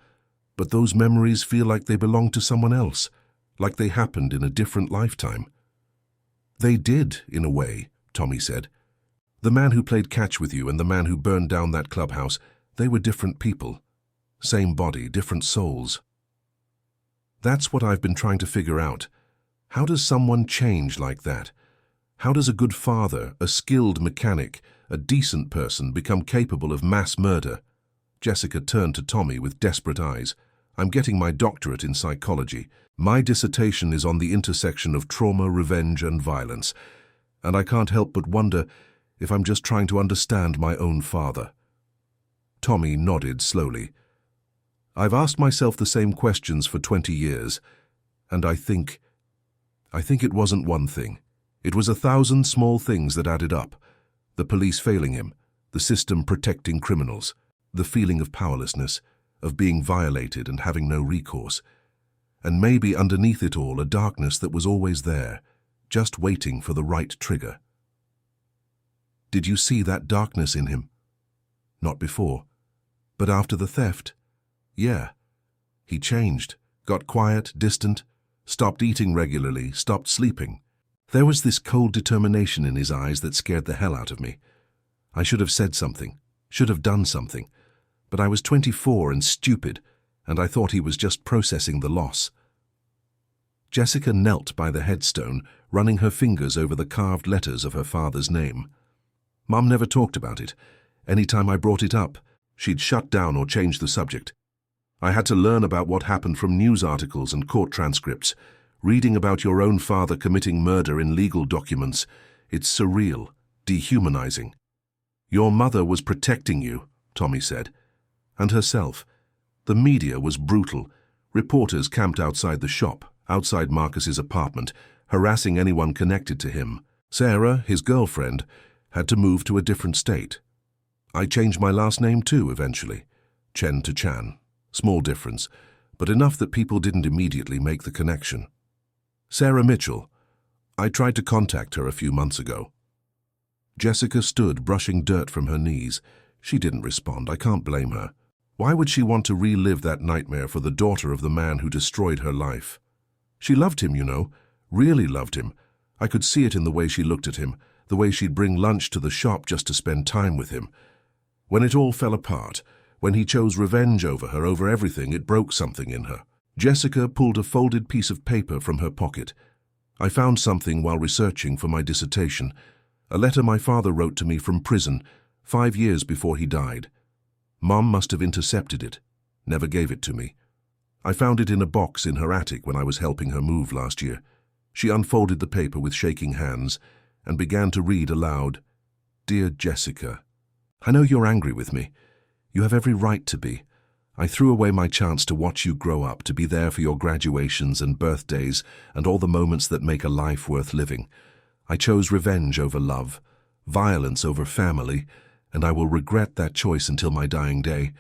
But those memories feel like they belong to someone else, like they happened in a different lifetime. They did, in a way, Tommy said. The man who played catch with you and the man who burned down that clubhouse, they were different people. Same body, different souls. That's what I've been trying to figure out. How does someone change like that? How does a good father, a skilled mechanic, a decent person become capable of mass murder? Jessica turned to Tommy with desperate eyes. I'm getting my doctorate in psychology. My dissertation is on the intersection of trauma, revenge, and violence. And I can't help but wonder if I'm just trying to understand my own father. Tommy nodded slowly. I've asked myself the same questions for 20 years, and I think it wasn't one thing. It was 1,000 small things that added up. The police failing him, the system protecting criminals, the feeling of powerlessness, of being violated and having no recourse. And maybe underneath it all a darkness that was always there, just waiting for the right trigger. Did you see that darkness in him? Not before, but after the theft? Yeah. He changed, got quiet, distant, stopped eating regularly, stopped sleeping. There was this cold determination in his eyes that scared the hell out of me. I should have said something, should have done something, but I was 24 and stupid, and I thought he was just processing the loss. Jessica knelt by the headstone, running her fingers over the carved letters of her father's name. Mum never talked about it. Any time I brought it up, she'd shut down or change the subject. I had to learn about what happened from news articles and court transcripts. Reading about your own father committing murder in legal documents, it's surreal, dehumanizing. Your mother was protecting you, Tommy said, and herself. The media was brutal. Reporters camped outside the shop, outside Marcus's apartment, harassing anyone connected to him. Sarah, his girlfriend, had to move to a different state. I changed my last name too, eventually. Chen to Chan. Small difference, but enough that people didn't immediately make the connection. Sarah Mitchell. I tried to contact her a few months ago. Jessica stood, brushing dirt from her knees. She didn't respond. I can't blame her. Why would she want to relive that nightmare for the daughter of the man who destroyed her life? She loved him, you know, really loved him. I could see it in the way she looked at him, the way she'd bring lunch to the shop just to spend time with him. When it all fell apart, when he chose revenge over her, over everything, it broke something in her. Jessica pulled a folded piece of paper from her pocket. I found something while researching for my dissertation, a letter my father wrote to me from prison 5 years before he died. Mum must have intercepted it, never gave it to me. I found it in a box in her attic when I was helping her move last year. She unfolded the paper with shaking hands and began to read aloud. Dear Jessica, I know you're angry with me. You have every right to be. I threw away my chance to watch you grow up, to be there for your graduations and birthdays and all the moments that make a life worth living. I chose revenge over love, violence over family, and I will regret that choice until my dying day.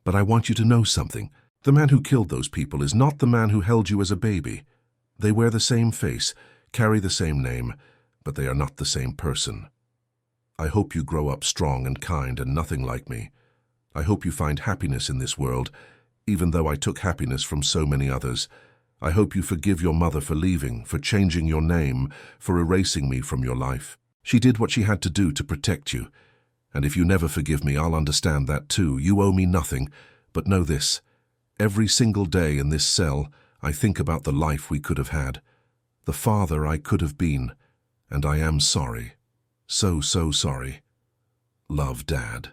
But I want you to know something. The man who killed those people is not the man who held you as a baby. They wear the same face, carry the same name, but they are not the same person. I hope you grow up strong and kind and nothing like me. I hope you find happiness in this world, even though I took happiness from so many others. I hope you forgive your mother for leaving, for changing your name, for erasing me from your life. She did what she had to do to protect you. And if you never forgive me, I'll understand that too. You owe me nothing, but know this. Every single day in this cell, I think about the life we could have had, the father I could have been, and I am sorry. So sorry. Love, Dad.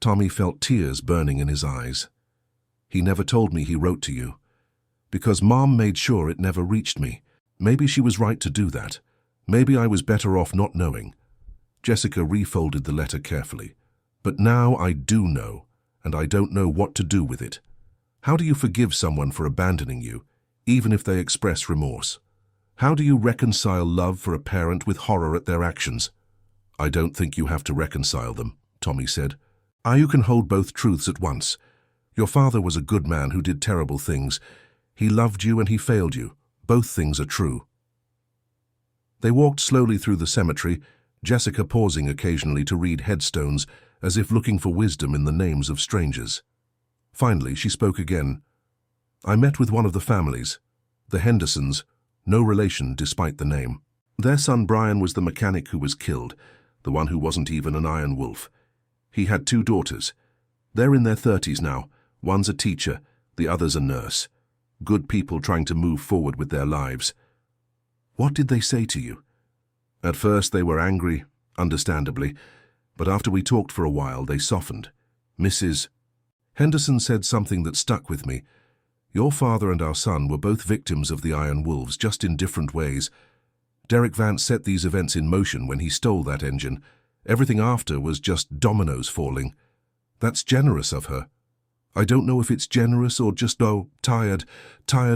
Tommy felt tears burning in his eyes. He never told me he wrote to you, because Mom made sure it never reached me. Maybe she was right to do that. Maybe I was better off not knowing. Jessica refolded the letter carefully. But now I do know, and I don't know what to do with it. How do you forgive someone for abandoning you, even if they express remorse? How do you reconcile love for a parent with horror at their actions? I don't think you have to reconcile them, Tommy said. You can hold both truths at once. Your father was a good man who did terrible things. He loved you and he failed you. Both things are true. They walked slowly through the cemetery, Jessica pausing occasionally to read headstones, as if looking for wisdom in the names of strangers. Finally, she spoke again. I met with one of the families, the Hendersons, no relation despite the name. Their son Brian was the mechanic who was killed, the one who wasn't even an Iron Wolf. He had 2 daughters. They're in their 30s now. One's a teacher, the other's a nurse. Good people trying to move forward with their lives. What did they say to you? At first they were angry, understandably, but after we talked for a while they softened. Mrs. Henderson said something that stuck with me. Your father and our son were both victims of the Iron Wolves, just in different ways. Derek Vance set these events in motion when he stole that engine. Everything after was just dominoes falling. That's generous of her. I don't know if it's generous or just, tired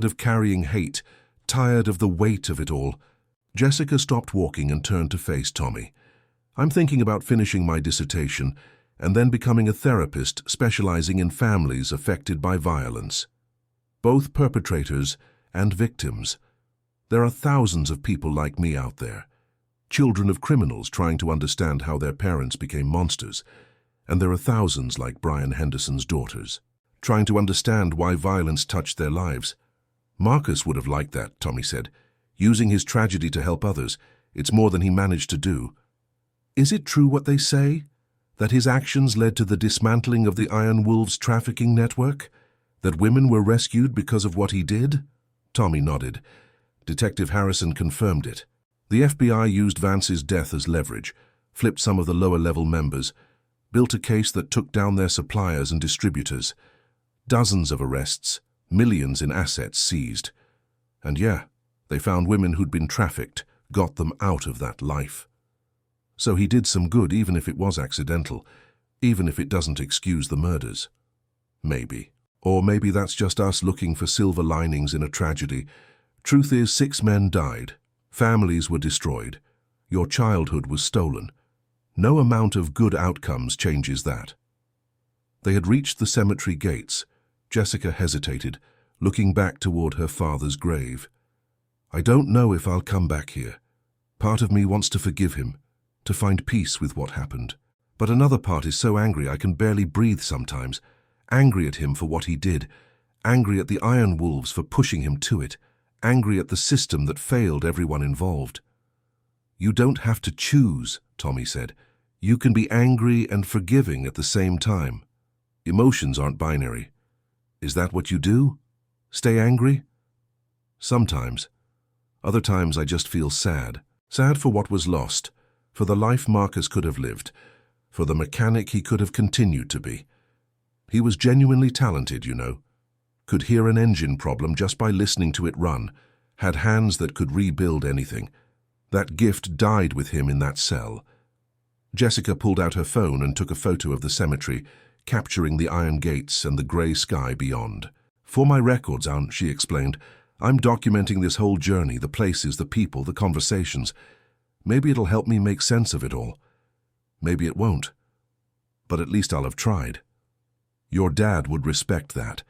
of carrying hate, tired of the weight of it all. Jessica stopped walking and turned to face Tommy. I'm thinking about finishing my dissertation and then becoming a therapist specializing in families affected by violence. Both perpetrators and victims. There are thousands of people like me out there. Children of criminals trying to understand how their parents became monsters. And there are thousands like Brian Henderson's daughters, trying to understand why violence touched their lives. Marcus would have liked that, Tommy said. Using his tragedy to help others, it's more than he managed to do. Is it true what they say? That his actions led to the dismantling of the Iron Wolves trafficking network? That women were rescued because of what he did? Tommy nodded. Detective Harrison confirmed it. The FBI used Vance's death as leverage, flipped some of the lower-level members, built a case that took down their suppliers and distributors. Dozens of arrests, millions in assets seized. And yeah, they found women who'd been trafficked, got them out of that life. So he did some good, even if it was accidental, even if it doesn't excuse the murders. Maybe. Or maybe that's just us looking for silver linings in a tragedy. Truth is, 6 men died. Families were destroyed. Your childhood was stolen. No amount of good outcomes changes that. They had reached the cemetery gates. Jessica hesitated, looking back toward her father's grave. I don't know if I'll come back here. Part of me wants to forgive him, to find peace with what happened. But another part is so angry I can barely breathe sometimes. Angry at him for what he did. Angry at the Iron Wolves for pushing him to it. Angry at the system that failed everyone involved. You don't have to choose, Tommy said. You can be angry and forgiving at the same time. Emotions aren't binary. Is that what you do? Stay angry? Sometimes. Other times I just feel sad. Sad for what was lost, for the life Marcus could have lived, for the mechanic he could have continued to be. He was genuinely talented, you know. Could hear an engine problem just by listening to it run, had hands that could rebuild anything. That gift died with him in that cell. Jessica pulled out her phone and took a photo of the cemetery, capturing the iron gates and the grey sky beyond. For my records, Aunt, she explained, I'm documenting this whole journey, the places, the people, the conversations. Maybe it'll help me make sense of it all. Maybe it won't. But at least I'll have tried. Your dad would respect that.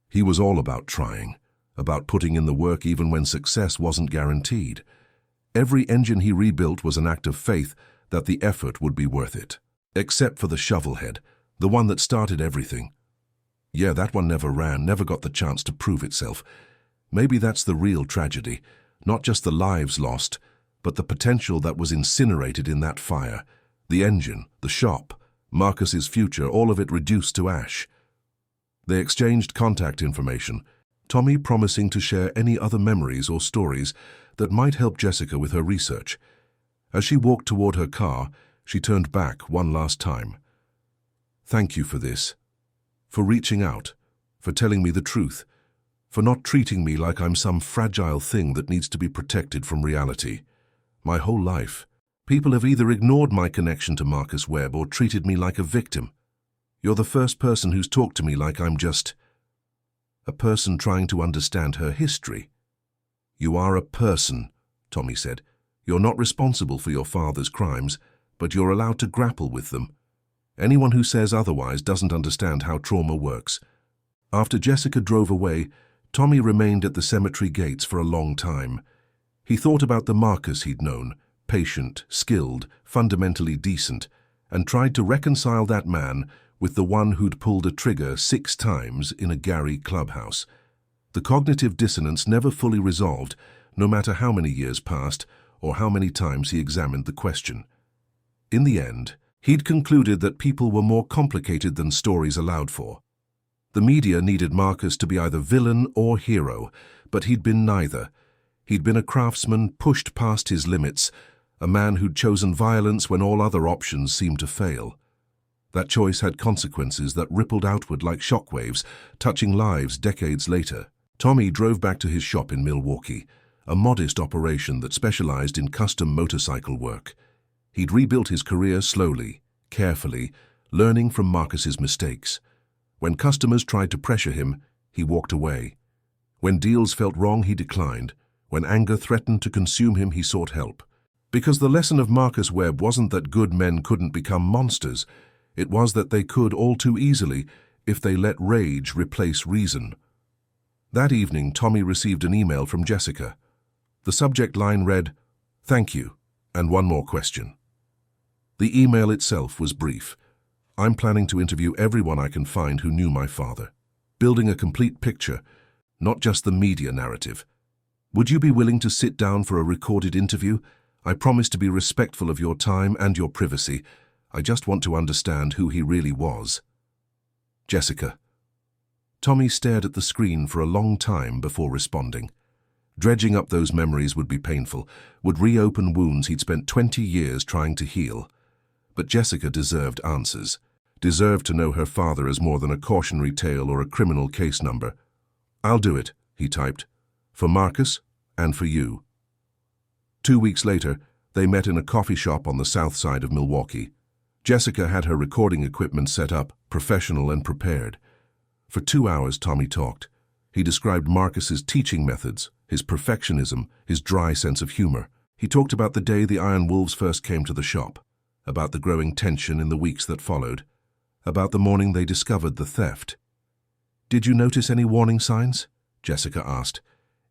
He was all about trying, about putting in the work even when success wasn't guaranteed. Every engine he rebuilt was an act of faith that the effort would be worth it. Except for the shovelhead, the one that started everything. Yeah, that one never ran, never got the chance to prove itself. Maybe that's the real tragedy, not just the lives lost, but the potential that was incinerated in that fire. The engine, the shop, Marcus's future, all of it reduced to ash. They exchanged contact information, Tommy promising to share any other memories or stories that might help Jessica with her research. As she walked toward her car, she turned back one last time. Thank you for this, for reaching out, for telling me the truth, for not treating me like I'm some fragile thing that needs to be protected from reality. My whole life, people have either ignored my connection to Marcus Webb or treated me like a victim. You're the first person who's talked to me like I'm just a person trying to understand her history. You are a person, Tommy said. You're not responsible for your father's crimes, but you're allowed to grapple with them. Anyone who says otherwise doesn't understand how trauma works. After Jessica drove away, Tommy remained at the cemetery gates for a long time. He thought about the Marcus he'd known, patient, skilled, fundamentally decent, and tried to reconcile that man with the one who'd pulled a trigger 6 times in a Gary clubhouse. The cognitive dissonance never fully resolved, no matter how many years passed or how many times he examined the question. In the end, he'd concluded that people were more complicated than stories allowed for. The media needed Marcus to be either villain or hero, but he'd been neither. He'd been a craftsman pushed past his limits, a man who'd chosen violence when all other options seemed to fail. That choice had consequences that rippled outward like shockwaves, touching lives decades later. Tommy drove back to his shop in Milwaukee, a modest operation that specialized in custom motorcycle work. He'd rebuilt his career slowly, carefully, learning from Marcus's mistakes. When customers tried to pressure him, he walked away. When deals felt wrong, he declined. When anger threatened to consume him, he sought help. Because the lesson of Marcus Webb wasn't that good men couldn't become monsters. It was that they could all too easily if they let rage replace reason. That evening, Tommy received an email from Jessica. The subject line read, "Thank you, and one more question." The email itself was brief. "I'm planning to interview everyone I can find who knew my father. Building a complete picture, not just the media narrative. Would you be willing to sit down for a recorded interview? I promise to be respectful of your time and your privacy. I just want to understand who he really was." Jessica. Tommy stared at the screen for a long time before responding. Dredging up those memories would be painful, would reopen wounds he'd spent 20 years trying to heal. But Jessica deserved answers, deserved to know her father as more than a cautionary tale or a criminal case number. "I'll do it," he typed, "for Marcus and for you." 2 weeks later, they met in a coffee shop on the south side of Milwaukee. Jessica had her recording equipment set up, professional and prepared. For 2 hours, Tommy talked. He described Marcus's teaching methods, his perfectionism, his dry sense of humor. He talked about the day the Iron Wolves first came to the shop, about the growing tension in the weeks that followed, about the morning they discovered the theft. "Did you notice any warning signs?" Jessica asked.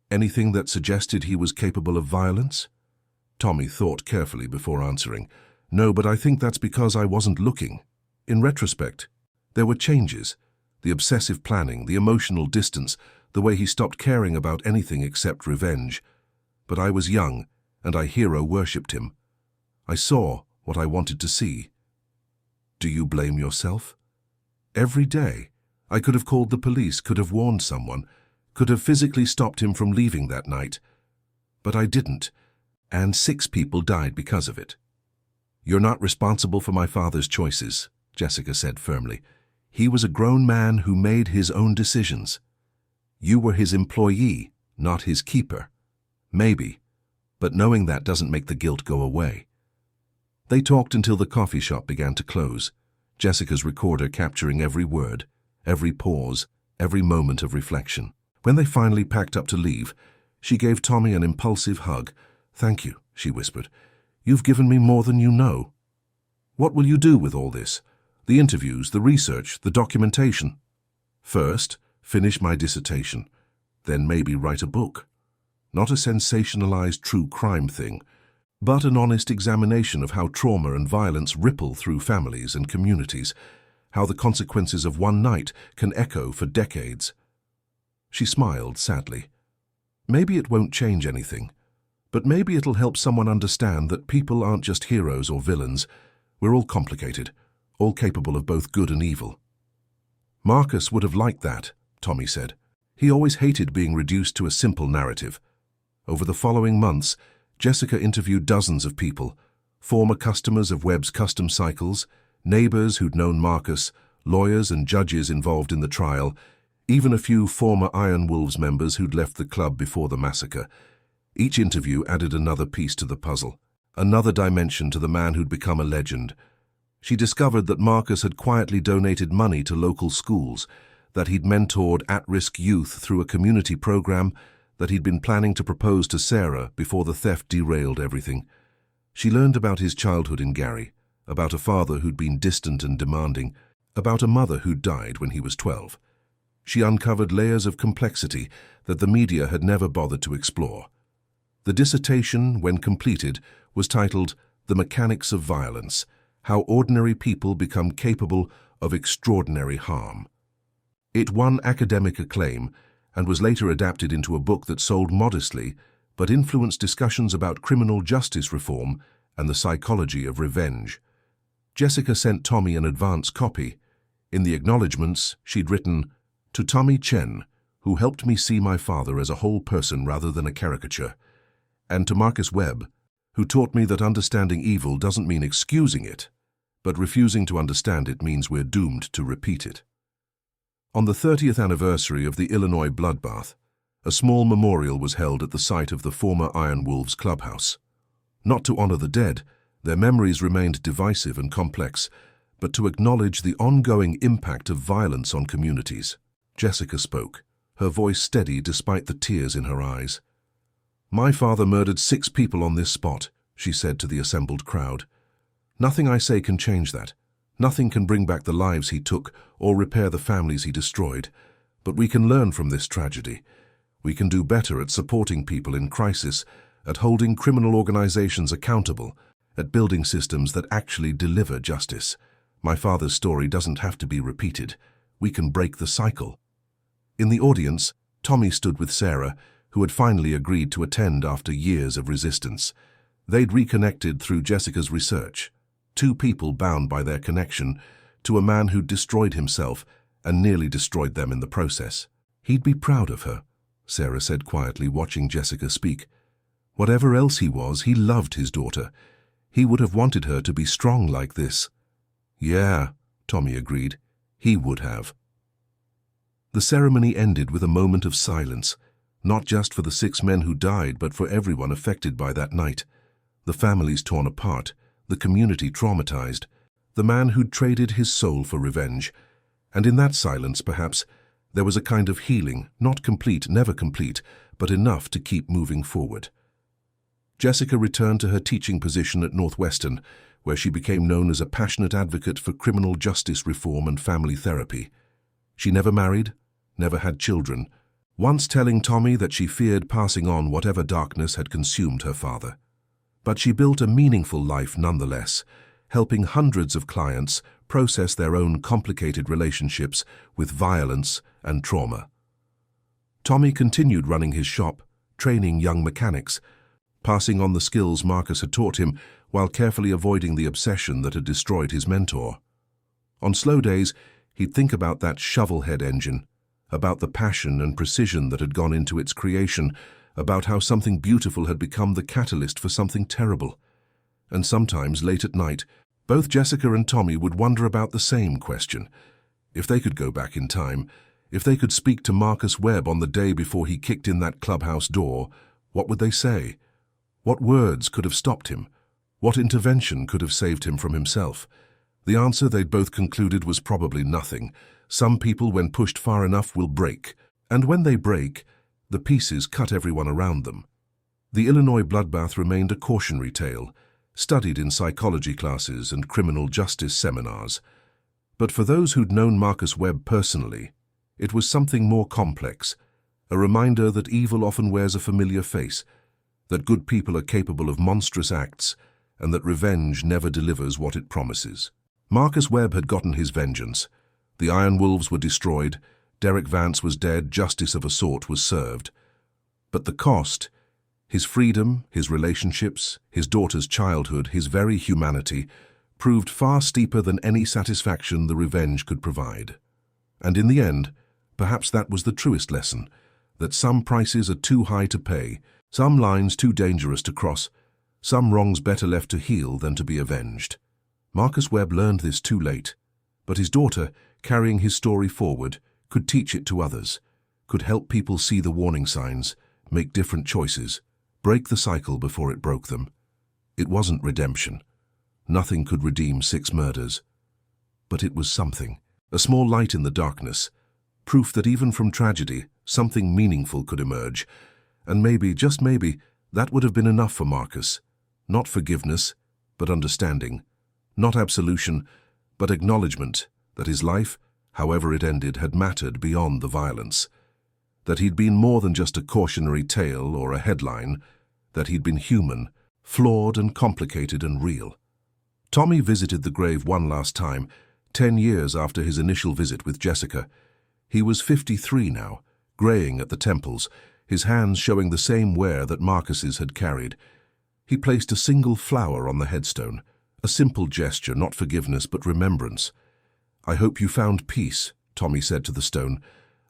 "Anything that suggested he was capable of violence?" Tommy thought carefully before answering. "No, but I think that's because I wasn't looking. In retrospect, there were changes. The obsessive planning, the emotional distance, the way he stopped caring about anything except revenge. But I was young, and I hero-worshipped him. I saw what I wanted to see." "Do you blame yourself?" "Every day. I could have called the police, could have warned someone, could have physically stopped him from leaving that night. But I didn't, and 6 people died because of it." "You're not responsible for my father's choices," Jessica said firmly. "He was a grown man who made his own decisions. You were his employee, not his keeper. Maybe, but knowing that doesn't make the guilt go away." They talked until the coffee shop began to close, Jessica's recorder capturing every word, every pause, every moment of reflection. When they finally packed up to leave, she gave Tommy an impulsive hug. "Thank you," she whispered. "You've given me more than you know." "What will you do with all this? The interviews, the research, the documentation?" "First, finish my dissertation. Then maybe write a book. Not a sensationalized true crime thing, but an honest examination of how trauma and violence ripple through families and communities, how the consequences of one night can echo for decades." She smiled sadly. "Maybe it won't change anything, but maybe it'll help someone understand that people aren't just heroes or villains. We're all complicated, all capable of both good and evil." "Marcus would have liked that," Tommy said. "He always hated being reduced to a simple narrative." Over the following months, Jessica interviewed dozens of people, former customers of Webb's custom cycles, neighbors who'd known Marcus, lawyers and judges involved in the trial, even a few former Iron Wolves members who'd left the club before the massacre. Each interview added another piece to the puzzle, another dimension to the man who'd become a legend. She discovered that Marcus had quietly donated money to local schools, that he'd mentored at-risk youth through a community program, that he'd been planning to propose to Sarah before the theft derailed everything. She learned about his childhood in Gary, about a father who'd been distant and demanding, about a mother who'd died when he was 12. She uncovered layers of complexity that the media had never bothered to explore. The dissertation, when completed, was titled "The Mechanics of Violence: How Ordinary People Become Capable of Extraordinary Harm." It won academic acclaim and was later adapted into a book that sold modestly but influenced discussions about criminal justice reform and the psychology of revenge. Jessica sent Tommy an advance copy. In the acknowledgements, she'd written, "To Tommy Chen, who helped me see my father as a whole person rather than a caricature, and to Marcus Webb, who taught me that understanding evil doesn't mean excusing it, but refusing to understand it means we're doomed to repeat it." On the 30th anniversary of the Illinois Bloodbath, a small memorial was held at the site of the former Iron Wolves clubhouse. Not to honor the dead, their memories remained divisive and complex, but to acknowledge the ongoing impact of violence on communities. Jessica spoke, her voice steady despite the tears in her eyes. "My father murdered 6 people on this spot," she said to the assembled crowd. "Nothing I say can change that. Nothing can bring back the lives he took or repair the families he destroyed. But we can learn from this tragedy. We can do better at supporting people in crisis, at holding criminal organizations accountable, at building systems that actually deliver justice. My father's story doesn't have to be repeated. We can break the cycle." In the audience, Tommy stood with Sarah, who had finally agreed to attend after years of resistance. They'd reconnected through Jessica's research. 2 people bound by their connection to a man who'd destroyed himself and nearly destroyed them in the process. "He'd be proud of her," Sarah said quietly, watching Jessica speak. "Whatever else he was, he loved his daughter. He would have wanted her to be strong like this." "Yeah," Tommy agreed. "He would have." The ceremony ended with a moment of silence, not just for the 6 men who died, but for everyone affected by that night. The families torn apart, the community traumatized, the man who'd traded his soul for revenge. And in that silence, perhaps, there was a kind of healing, not complete, never complete, but enough to keep moving forward. Jessica returned to her teaching position at Northwestern, where she became known as a passionate advocate for criminal justice reform and family therapy. She never married, never had children, once telling Tommy that she feared passing on whatever darkness had consumed her father. But she built a meaningful life nonetheless, helping hundreds of clients process their own complicated relationships with violence and trauma. Tommy continued running his shop, training young mechanics, passing on the skills Marcus had taught him while carefully avoiding the obsession that had destroyed his mentor. On slow days, he'd think about that shovelhead engine, about the passion and precision that had gone into its creation, about how something beautiful had become the catalyst for something terrible. And sometimes, late at night, both Jessica and Tommy would wonder about the same question. If they could go back in time, if they could speak to Marcus Webb on the day before he kicked in that clubhouse door, what would they say? What words could have stopped him? What intervention could have saved him from himself? The answer they'd both concluded was probably nothing. Some people, when pushed far enough, will break. And when they break, the pieces cut everyone around them. The Illinois Bloodbath remained a cautionary tale, studied in psychology classes and criminal justice seminars. But for those who'd known Marcus Webb personally, it was something more complex, a reminder that evil often wears a familiar face, that good people are capable of monstrous acts, and that revenge never delivers what it promises. Marcus Webb had gotten his vengeance. The Iron Wolves were destroyed, Derek Vance was dead, justice of a sort was served. But the cost, his freedom, his relationships, his daughter's childhood, his very humanity, proved far steeper than any satisfaction the revenge could provide. And in the end, perhaps that was the truest lesson, that some prices are too high to pay, some lines too dangerous to cross, some wrongs better left to heal than to be avenged. Marcus Webb learned this too late, but his daughter, carrying his story forward, could teach it to others, could help people see the warning signs, make different choices, break the cycle before it broke them. It wasn't redemption. Nothing could redeem 6 murders. But it was something, a small light in the darkness, proof that even from tragedy, something meaningful could emerge. And maybe, just maybe, that would have been enough for Marcus. Not forgiveness, but understanding. Not absolution, but acknowledgement that his life, however it ended, had mattered beyond the violence. That he'd been more than just a cautionary tale or a headline, that he'd been human, flawed and complicated and real. Tommy visited the grave one last time, 10 years after his initial visit with Jessica. He was 53 now, greying at the temples, his hands showing the same wear that Marcus's had carried. He placed a single flower on the headstone, a simple gesture, not forgiveness but remembrance. "I hope you found peace," Tommy said to the stone.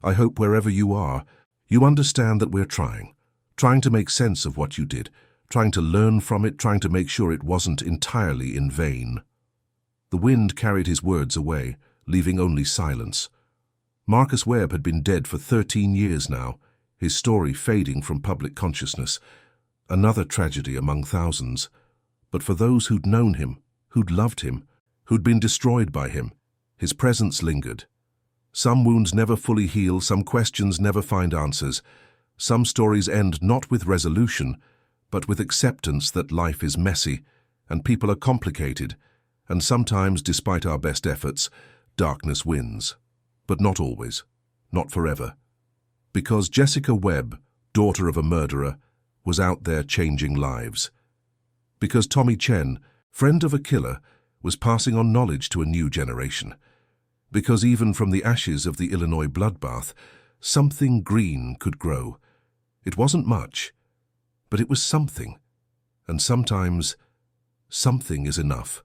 "I hope wherever you are, you understand that we're trying to make sense of what you did, trying to learn from it, trying to make sure it wasn't entirely in vain." The wind carried his words away, leaving only silence. Marcus Webb had been dead for 13 years now, his story fading from public consciousness. Another tragedy among thousands. But for those who'd known him, who'd loved him, who'd been destroyed by him, his presence lingered. Some wounds never fully heal, some questions never find answers. Some stories end not with resolution, but with acceptance that life is messy, and people are complicated, and sometimes, despite our best efforts, darkness wins. But not always, not forever. Because Jessica Webb, daughter of a murderer, was out there changing lives. Because Tommy Chen, friend of a killer, was passing on knowledge to a new generation. Because even from the ashes of the Illinois bloodbath, something green could grow. It wasn't much, but it was something. And sometimes, something is enough.